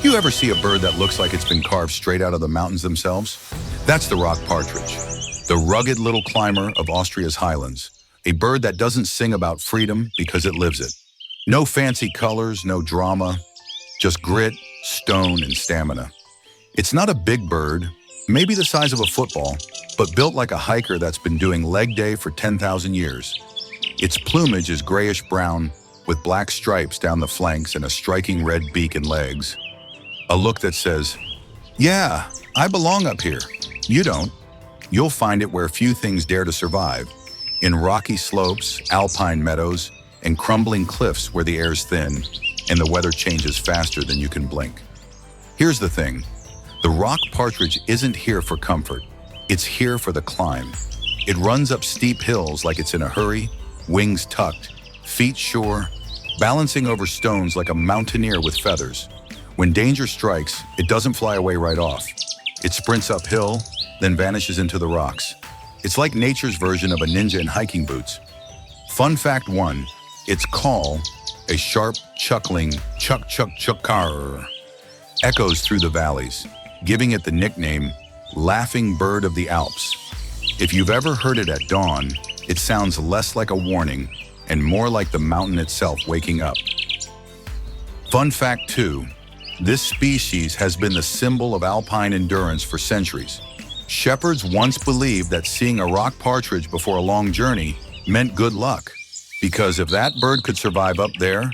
S1: You ever see a bird that looks like it's been carved straight out of the mountains themselves? That's the rock partridge, the rugged little climber of Austria's highlands, a bird that doesn't sing about freedom because it lives it. No fancy colors, no drama, just grit, stone, and stamina. It's not a big bird, maybe the size of a football, but built like a hiker that's been doing leg day for 10,000 years. Its plumage is grayish-brown with black stripes down the flanks and a striking red beak and legs. A look that says, yeah, I belong up here. You don't. You'll find it where few things dare to survive, in rocky slopes, alpine meadows, and crumbling cliffs where the air's thin and the weather changes faster than you can blink. Here's the thing. The rock partridge isn't here for comfort. It's here for the climb. It runs up steep hills like it's in a hurry, wings tucked, feet sure, balancing over stones like a mountaineer with feathers. When danger strikes, it doesn't fly away right off. It sprints uphill, then vanishes into the rocks. It's like nature's version of a ninja in hiking boots. Fun fact 1, its call, a sharp, chuckling chuck-chuck-chuck-car, echoes through the valleys, giving it the nickname Laughing Bird of the Alps. If you've ever heard it at dawn, it sounds less like a warning and more like the mountain itself waking up. Fun fact 2, this species has been the symbol of alpine endurance for centuries. Shepherds once believed that seeing a rock partridge before a long journey meant good luck. Because if that bird could survive up there,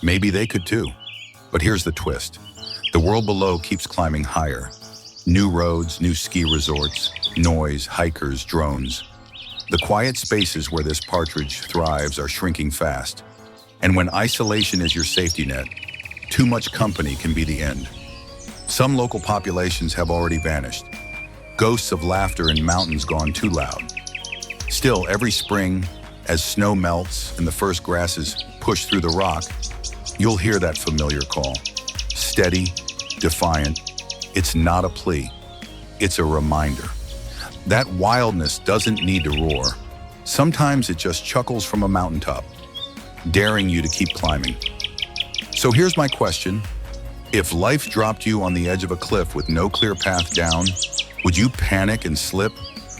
S1: maybe they could too. But here's the twist. The world below keeps climbing higher. New roads, new ski resorts, noise, hikers, drones. The quiet spaces where this partridge thrives are shrinking fast. And when isolation is your safety net, too much company can be the end. Some local populations have already vanished. Ghosts of laughter in mountains gone too loud. Still, every spring, as snow melts and the first grasses push through the rock, you'll hear that familiar call. Steady, defiant. It's not a plea. It's a reminder. That wildness doesn't need to roar. Sometimes it just chuckles from a mountaintop, daring you to keep climbing. So here's my question. If life dropped you on the edge of a cliff with no clear path down, would you panic and slip,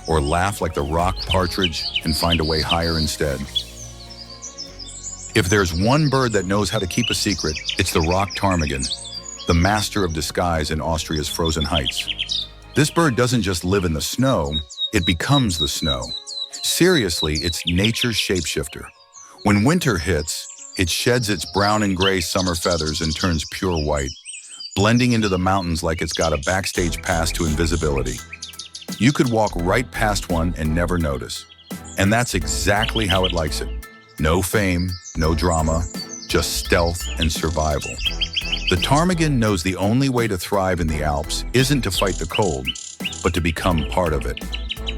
S1: or laugh like the rock partridge and find a way higher instead? If there's one bird that knows how to keep a secret, it's the rock ptarmigan, the master of disguise in Austria's frozen heights. This bird doesn't just live in the snow, it becomes the snow. Seriously, it's nature's shapeshifter. When winter hits, it sheds its brown and gray summer feathers and turns pure white, blending into the mountains like it's got a backstage pass to invisibility. You could walk right past one and never notice. And that's exactly how it likes it. No fame, no drama, just stealth and survival. The ptarmigan knows the only way to thrive in the Alps isn't to fight the cold, but to become part of it.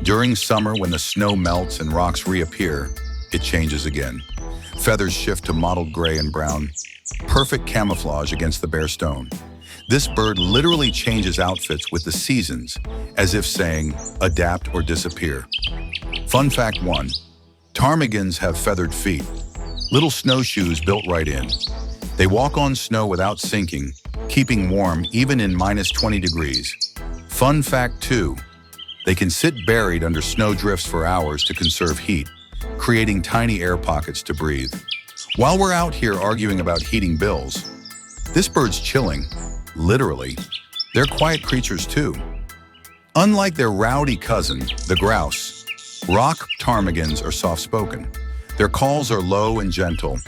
S1: During summer, when the snow melts and rocks reappear, it changes again. Feathers shift to mottled gray and brown, perfect camouflage against the bare stone. This bird literally changes outfits with the seasons, as if saying, adapt or disappear. Fun fact 1, ptarmigans have feathered feet, little snowshoes built right in. They walk on snow without sinking, keeping warm even in -20 degrees. Fun fact 2, they can sit buried under snow drifts for hours to conserve heat, creating tiny air pockets to breathe. While we're out here arguing about heating bills, this bird's chilling, literally. They're quiet creatures too. Unlike their rowdy cousin, the grouse, rock ptarmigans are soft-spoken. Their calls are low and gentle,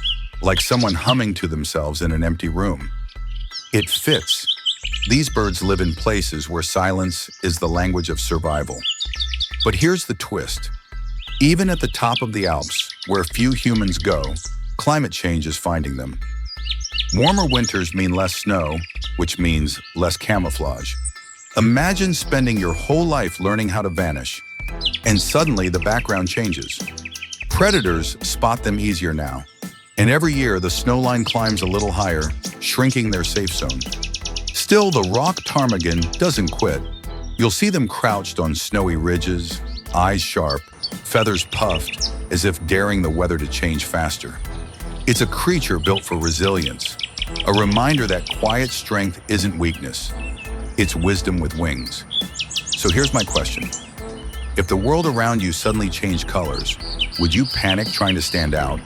S1: like someone humming to themselves in an empty room. It fits. These birds live in places where silence is the language of survival. But here's the twist. Even at the top of the Alps, where few humans go, climate change is finding them. Warmer winters mean less snow, which means less camouflage. Imagine spending your whole life learning how to vanish, and suddenly the background changes. Predators spot them easier now, and every year the snow line climbs a little higher, shrinking their safe zone. Still, the rock ptarmigan doesn't quit. You'll see them crouched on snowy ridges, eyes sharp, feathers puffed, as if daring the weather to change faster. It's a creature built for resilience, a reminder that quiet strength isn't weakness, it's wisdom with wings. So here's my question. If the world around you suddenly changed colors, would you panic trying to stand out?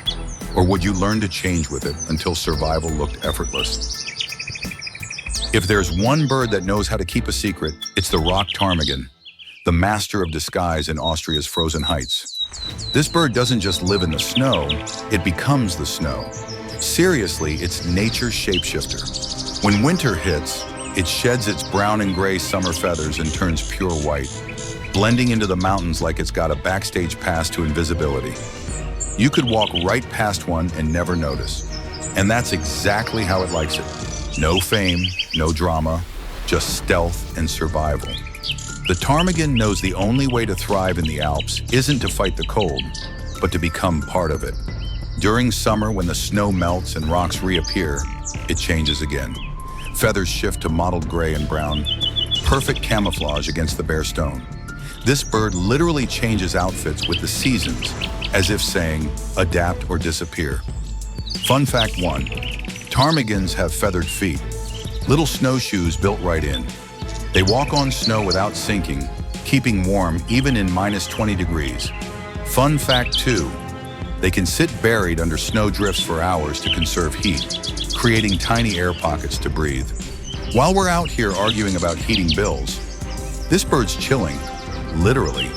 S1: Or would you learn to change with it until survival looked effortless? If there's one bird that knows how to keep a secret, it's the rock ptarmigan, the master of disguise in Austria's frozen heights. This bird doesn't just live in the snow, it becomes the snow. Seriously, it's nature's shapeshifter. When winter hits, it sheds its brown and gray summer feathers and turns pure white, blending into the mountains like it's got a backstage pass to invisibility. You could walk right past one and never notice. And that's exactly how it likes it. No fame, no drama, just stealth and survival. The ptarmigan knows the only way to thrive in the Alps isn't to fight the cold, but to become part of it. During summer, when the snow melts and rocks reappear, it changes again. Feathers shift to mottled gray and brown, perfect camouflage against the bare stone. This bird literally changes outfits with the seasons, as if saying, adapt or disappear. Fun fact 1, ptarmigans have feathered feet, little snowshoes built right in. They walk on snow without sinking, keeping warm even in -20 degrees. Fun fact 2, they can sit buried under snow drifts for hours to conserve heat, creating tiny air pockets to breathe. While we're out here arguing about heating bills, this bird's chilling, literally.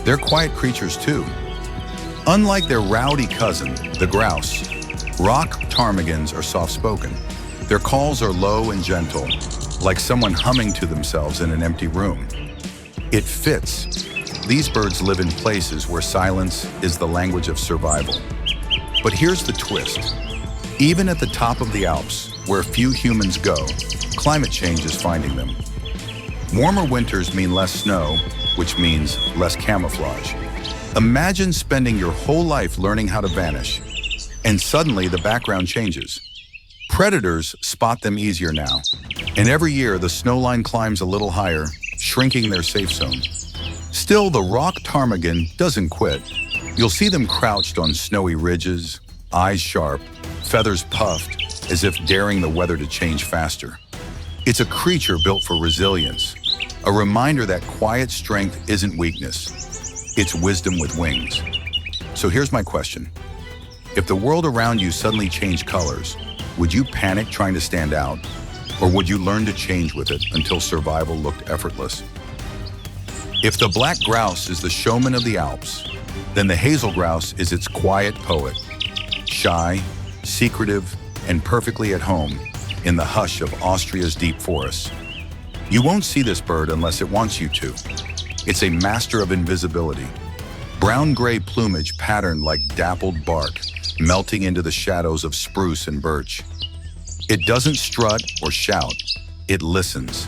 S1: They're quiet creatures too. Unlike their rowdy cousin, the grouse, rock ptarmigans are soft-spoken. Their calls are low and gentle, like someone humming to themselves in an empty room. It fits. These birds live in places where silence is the language of survival. But here's the twist. Even at the top of the Alps, where few humans go, climate change is finding them. Warmer winters mean less snow, which means less camouflage. Imagine spending your whole life learning how to vanish, and suddenly the background changes. Predators spot them easier now, and every year the snow line climbs a little higher, shrinking their safe zone. Still, the rock ptarmigan doesn't quit. You'll see them crouched on snowy ridges, eyes sharp, feathers puffed, as if daring the weather to change faster. It's a creature built for resilience, a reminder that quiet strength isn't weakness, it's wisdom with wings. So here's my question. If the world around you suddenly changed colors, would you panic trying to stand out? Or would you learn to change with it until survival looked effortless? If the black grouse is the showman of the Alps, then the hazel grouse is its quiet poet, shy, secretive, and perfectly at home in the hush of Austria's deep forests. You won't see this bird unless it wants you to. It's a master of invisibility. Brown-gray plumage patterned like dappled bark, melting into the shadows of spruce and birch. It doesn't strut or shout, it listens.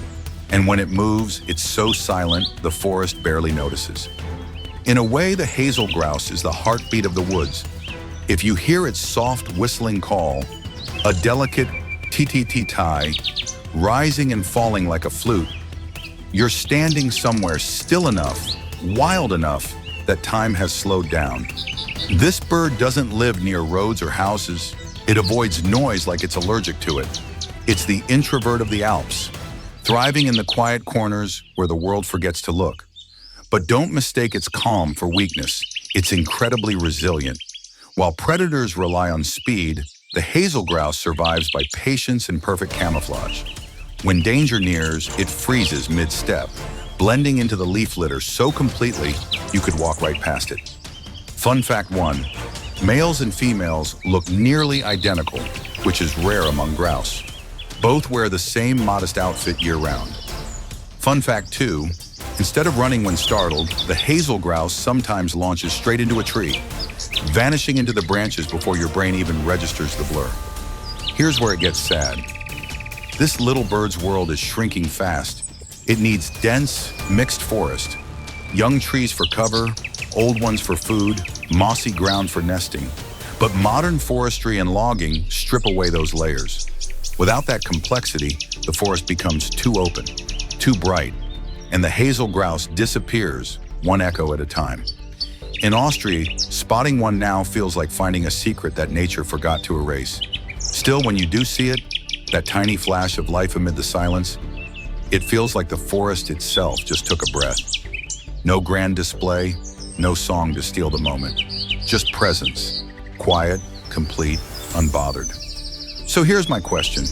S1: And when it moves, it's so silent, the forest barely notices. In a way, the hazel grouse is the heartbeat of the woods. If you hear its soft whistling call, a delicate ti-ti-ti-ti, rising and falling like a flute, you're standing somewhere still enough, wild enough, that time has slowed down. This bird doesn't live near roads or houses. It avoids noise like it's allergic to it. It's the introvert of the Alps, thriving in the quiet corners where the world forgets to look. But don't mistake its calm for weakness. It's incredibly resilient. While predators rely on speed, the hazel grouse survives by patience and perfect camouflage. When danger nears, it freezes mid-step, blending into the leaf litter so completely you could walk right past it. Fun fact 1, males and females look nearly identical, which is rare among grouse. Both wear the same modest outfit year-round. Fun fact 2, instead of running when startled, the hazel grouse sometimes launches straight into a tree, vanishing into the branches before your brain even registers the blur. Here's where it gets sad. This little bird's world is shrinking fast. It needs dense, mixed forest, young trees for cover, old ones for food, mossy ground for nesting. But modern forestry and logging strip away those layers. Without that complexity, the forest becomes too open, too bright, and the hazel grouse disappears, one echo at a time. In Austria, spotting one now feels like finding a secret that nature forgot to erase. Still, when you do see it, that tiny flash of life amid the silence, it feels like the forest itself just took a breath. No grand display, no song to steal the moment. Just presence, quiet, complete, unbothered. So here's my question.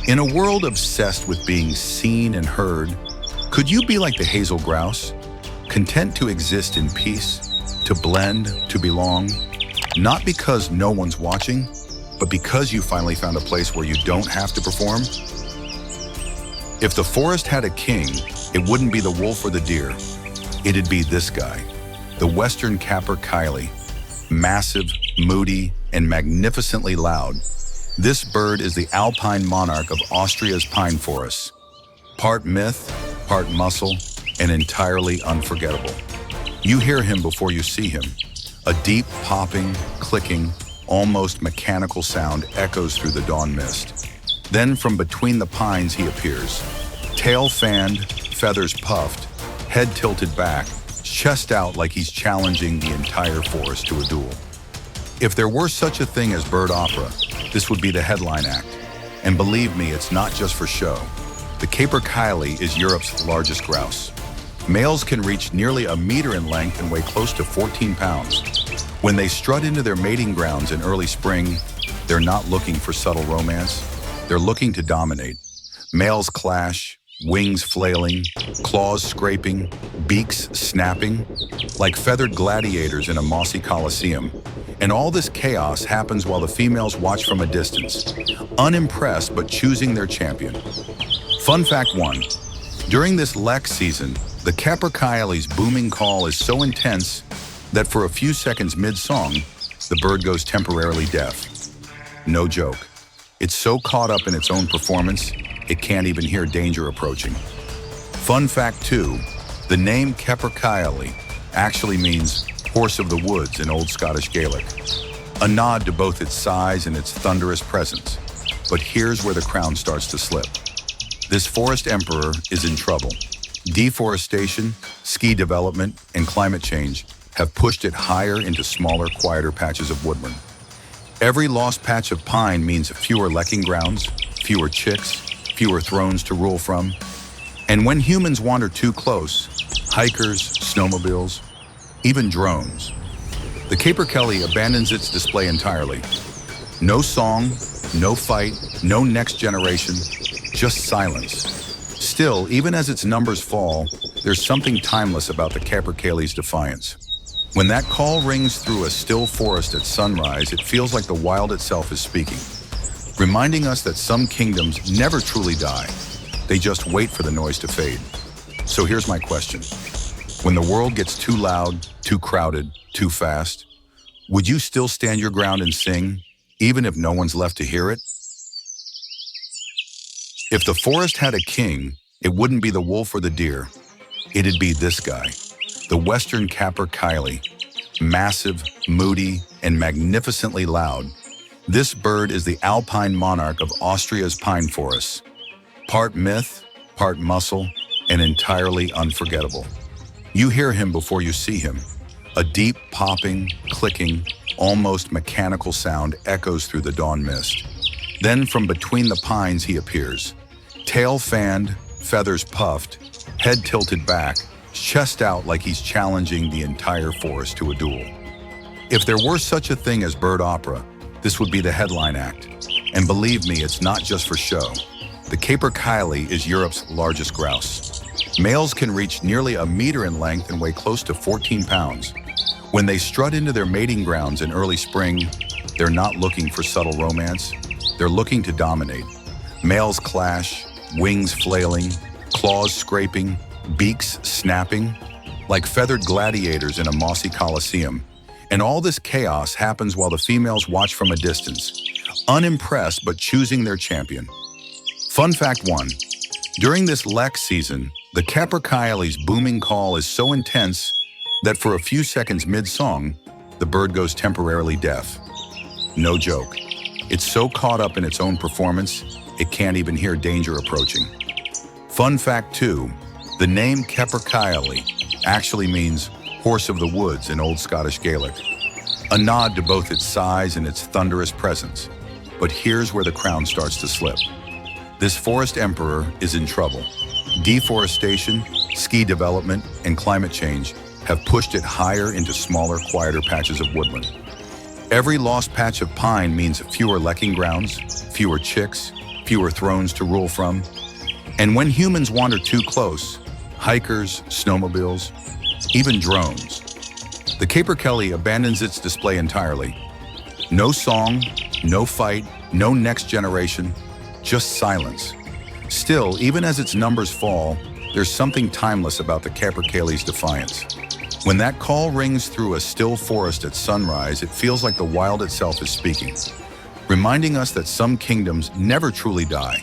S1: In a world obsessed with being seen and heard, could you be like the hazel grouse, content to exist in peace, to blend, to belong, not because no one's watching, but because you finally found a place where you don't have to perform? If the forest had a king, it wouldn't be the wolf or the deer. It'd be this guy, the western capercaillie, massive, moody, and magnificently loud. This bird is the Alpine monarch of Austria's pine forests. Part myth, part muscle, and entirely unforgettable. You hear him before you see him. A deep popping, clicking, almost mechanical sound echoes through the dawn mist. Then from between the pines he appears. Tail fanned, feathers puffed, head tilted back, chest out like he's challenging the entire forest to a duel. If there were such a thing as bird opera, this would be the headline act. And believe me, it's not just for show. The capercaillie is Europe's largest grouse. Males can reach nearly a meter in length and weigh close to 14 pounds. When they strut into their mating grounds in early spring, they're not looking for subtle romance. They're looking to dominate. Males clash, wings flailing, claws scraping, beaks snapping, like feathered gladiators in a mossy coliseum. And all this chaos happens while the females watch from a distance, unimpressed but choosing their champion. Fun fact 1. During this lek season, the capercaillie's booming call is so intense that for a few seconds mid-song, the bird goes temporarily deaf. No joke. It's so caught up in its own performance, it can't even hear danger approaching. Fun fact 2, the name capercaillie actually means horse of the woods in Old Scottish Gaelic, a nod to both its size and its thunderous presence. But here's where the crown starts to slip. This forest emperor is in trouble. Deforestation, ski development, and climate change have pushed it higher into smaller, quieter patches of woodland. Every lost patch of pine means fewer lekking grounds, fewer chicks, fewer thrones to rule from. And when humans wander too close, hikers, snowmobiles, even drones, the capercaillie abandons its display entirely. No song, no fight, no next generation, just silence. Still, even as its numbers fall, there's something timeless about the capercaillie's defiance. When that call rings through a still forest at sunrise, it feels like the wild itself is speaking, reminding us that some kingdoms never truly die. They just wait for the noise to fade. So here's my question. When the world gets too loud, too crowded, too fast, would you still stand your ground and sing, even if no one's left to hear it? If the forest had a king, it wouldn't be the wolf or the deer. It'd be this guy, the western capercaillie. Massive, moody, and magnificently loud, this bird is the Alpine monarch of Austria's pine forests. Part myth, part muscle, and entirely unforgettable. You hear him before you see him. A deep popping, clicking, almost mechanical sound echoes through the dawn mist. Then from between the pines he appears. Tail fanned, feathers puffed, head tilted back, chest out like he's challenging the entire forest to a duel. If there were such a thing as bird opera, this would be the headline act. And believe me, it's not just for show. The capercaillie is Europe's largest grouse. Males can reach nearly a meter in length and weigh close to 14 pounds. When they strut into their mating grounds in early spring, they're not looking for subtle romance. They're looking to dominate. Males clash, wings flailing, claws scraping, beaks snapping, like feathered gladiators in a mossy coliseum. And all this chaos happens while the females watch from a distance, unimpressed but choosing their champion. Fun fact 1. During this lek season, the capercaillie's booming call is so intense that for a few seconds mid-song, the bird goes temporarily deaf. No joke. It's so caught up in its own performance, it can't even hear danger approaching. Fun fact 2. The name capercaillie actually means horse of the woods in Old Scottish Gaelic, a nod to both its size and its thunderous presence. But here's where the crown starts to slip. This forest emperor is in trouble. Deforestation, ski development, and climate change have pushed it higher into smaller, quieter patches of woodland. Every lost patch of pine means fewer lekking grounds, fewer chicks, fewer thrones to rule from. And when humans wander too close, hikers, snowmobiles, even drones, the capercaillie abandons its display entirely. No song, no fight, no next generation, just silence. Still, even as its numbers fall, there's something timeless about the capercaillie's defiance. When that call rings through a still forest at sunrise, it feels like the wild itself is speaking, reminding us that some kingdoms never truly die.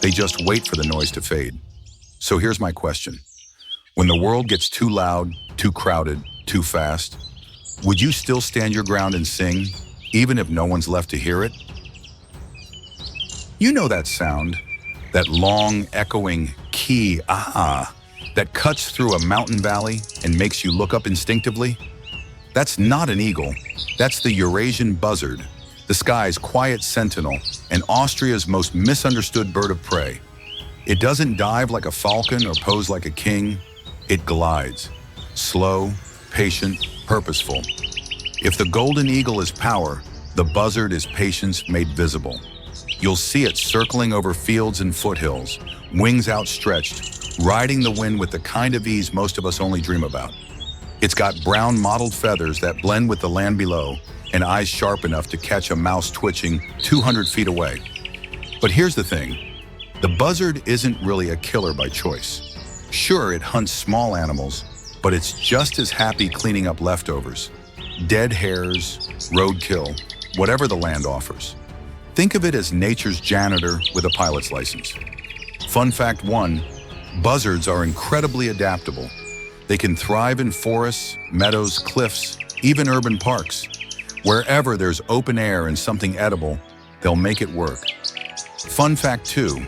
S1: They just wait for the noise to fade. So here's my question. When the world gets too loud, too crowded, too fast, would you still stand your ground and sing, even if no one's left to hear it? You know that sound, that long, echoing key ah that cuts through a mountain valley and makes you look up instinctively? That's not an eagle, that's the Eurasian buzzard, the sky's quiet sentinel, and Austria's most misunderstood bird of prey. It doesn't dive like a falcon or pose like a king, it glides, slow, patient, purposeful. If the golden eagle is power, the buzzard is patience made visible. You'll see it circling over fields and foothills, wings outstretched, riding the wind with the kind of ease most of us only dream about. It's got brown mottled feathers that blend with the land below and eyes sharp enough to catch a mouse twitching 200 feet away. But here's the thing. The buzzard isn't really a killer by choice. Sure, it hunts small animals, but it's just as happy cleaning up leftovers. Dead hares, roadkill, whatever the land offers. Think of it as nature's janitor with a pilot's license. Fun fact 1, buzzards are incredibly adaptable. They can thrive in forests, meadows, cliffs, even urban parks. Wherever there's open air and something edible, they'll make it work. Fun fact 2,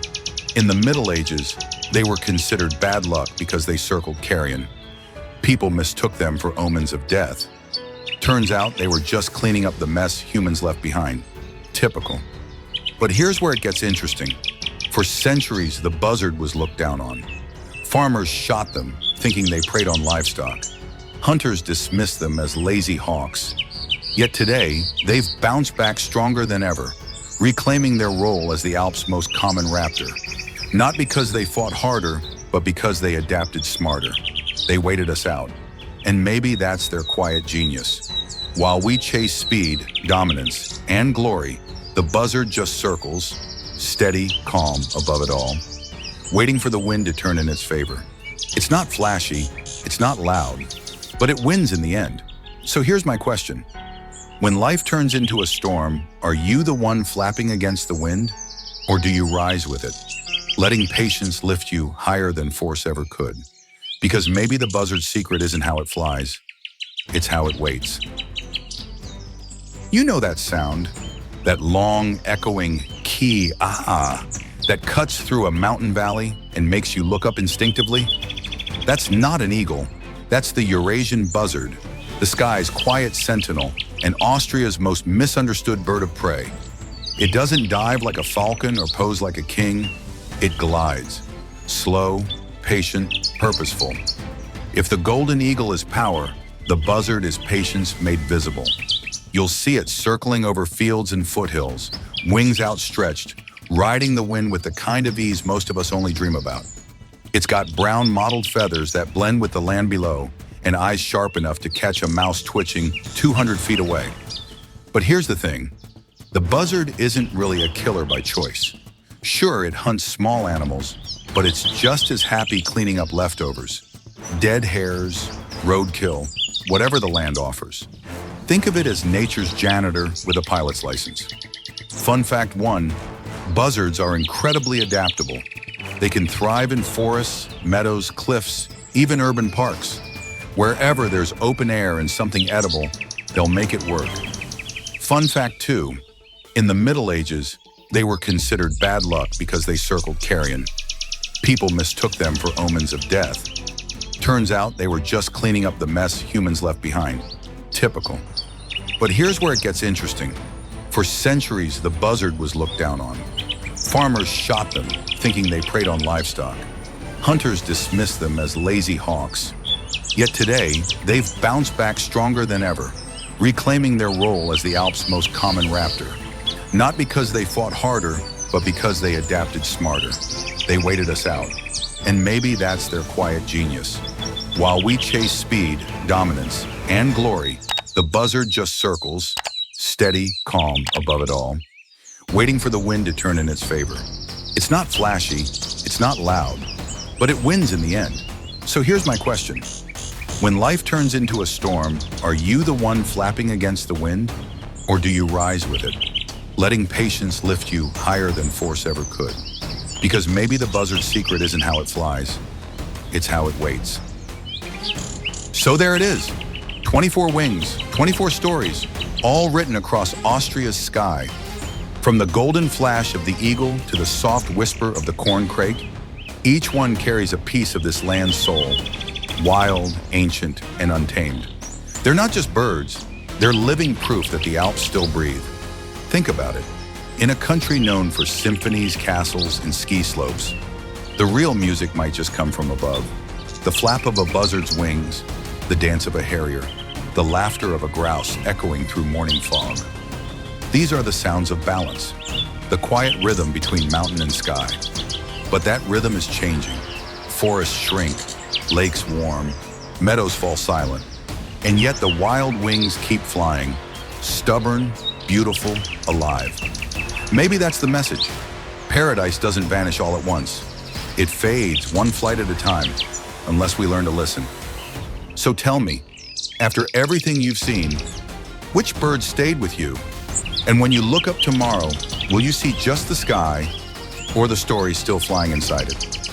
S1: in the Middle Ages, they were considered bad luck because they circled carrion. People mistook them for omens of death. Turns out they were just cleaning up the mess humans left behind. Typical. But here's where it gets interesting. For centuries, the buzzard was looked down on. Farmers shot them, thinking they preyed on livestock. Hunters dismissed them as lazy hawks. Yet today, they've bounced back stronger than ever, reclaiming their role as the Alps' most common raptor. Not because they fought harder, but because they adapted smarter. They waited us out. And maybe that's their quiet genius. While we chase speed, dominance, and glory, the buzzard just circles, steady, calm above it all, waiting for the wind to turn in its favor. It's not flashy, it's not loud, but it wins in the end. So here's my question. When life turns into a storm, are you the one flapping against the wind? Or do you rise with it, letting patience lift you higher than force ever could? Because maybe the buzzard's secret isn't how it flies, it's how it waits. You know that sound, that long, echoing key ah that cuts through a mountain valley and makes you look up instinctively? That's not an eagle, that's the Eurasian buzzard, the sky's quiet sentinel and Austria's most misunderstood bird of prey. It doesn't dive like a falcon or pose like a king, it glides, slow, patient, purposeful. If the golden eagle is power, the buzzard is patience made visible. You'll see it circling over fields and foothills, wings outstretched, riding the wind with the kind of ease most of us only dream about. It's got brown mottled feathers that blend with the land below and eyes sharp enough to catch a mouse twitching 200 feet away. But here's the thing. The buzzard isn't really a killer by choice. Sure, it hunts small animals, but it's just as happy cleaning up leftovers. Dead hares, roadkill, whatever the land offers. Think of it as nature's janitor with a pilot's license. Fun fact 1, buzzards are incredibly adaptable. They can thrive in forests, meadows, cliffs, even urban parks. Wherever there's open air and something edible, they'll make it work. Fun fact 2, in the Middle Ages, they were considered bad luck because they circled carrion. People mistook them for omens of death. Turns out they were just cleaning up the mess humans left behind. Typical. But here's where it gets interesting. For centuries, the buzzard was looked down on. Farmers shot them, thinking they preyed on livestock. Hunters dismissed them as lazy hawks. Yet today, they've bounced back stronger than ever, reclaiming their role as the Alps' most common raptor. Not because they fought harder, but because they adapted smarter. They waited us out. And maybe that's their quiet genius. While we chase speed, dominance, and glory, the buzzard just circles, steady, calm above it all, waiting for the wind to turn in its favor. It's not flashy, it's not loud, but it wins in the end. So here's my question. When life turns into a storm, are you the one flapping against the wind? Or do you rise with it, letting patience lift you higher than force ever could? Because maybe the buzzard's secret isn't how it flies, it's how it waits. So there it is. 24 wings, 24 stories, all written across Austria's sky. From the golden flash of the eagle to the soft whisper of the corncrake, each one carries a piece of this land's soul, wild, ancient, and untamed. They're not just birds, they're living proof that the Alps still breathe. Think about it. In a country known for symphonies, castles, and ski slopes, the real music might just come from above. The flap of a buzzard's wings, the dance of a harrier, the laughter of a grouse echoing through morning fog. These are the sounds of balance, the quiet rhythm between mountain and sky. But that rhythm is changing. Forests shrink, lakes warm, meadows fall silent, and yet the wild wings keep flying, stubborn, beautiful, alive. Maybe that's the message. Paradise doesn't vanish all at once. It fades one flight at a time, unless we learn to listen. So tell me, after everything you've seen, which bird stayed with you? And when you look up tomorrow, will you see just the sky or the story still flying inside it?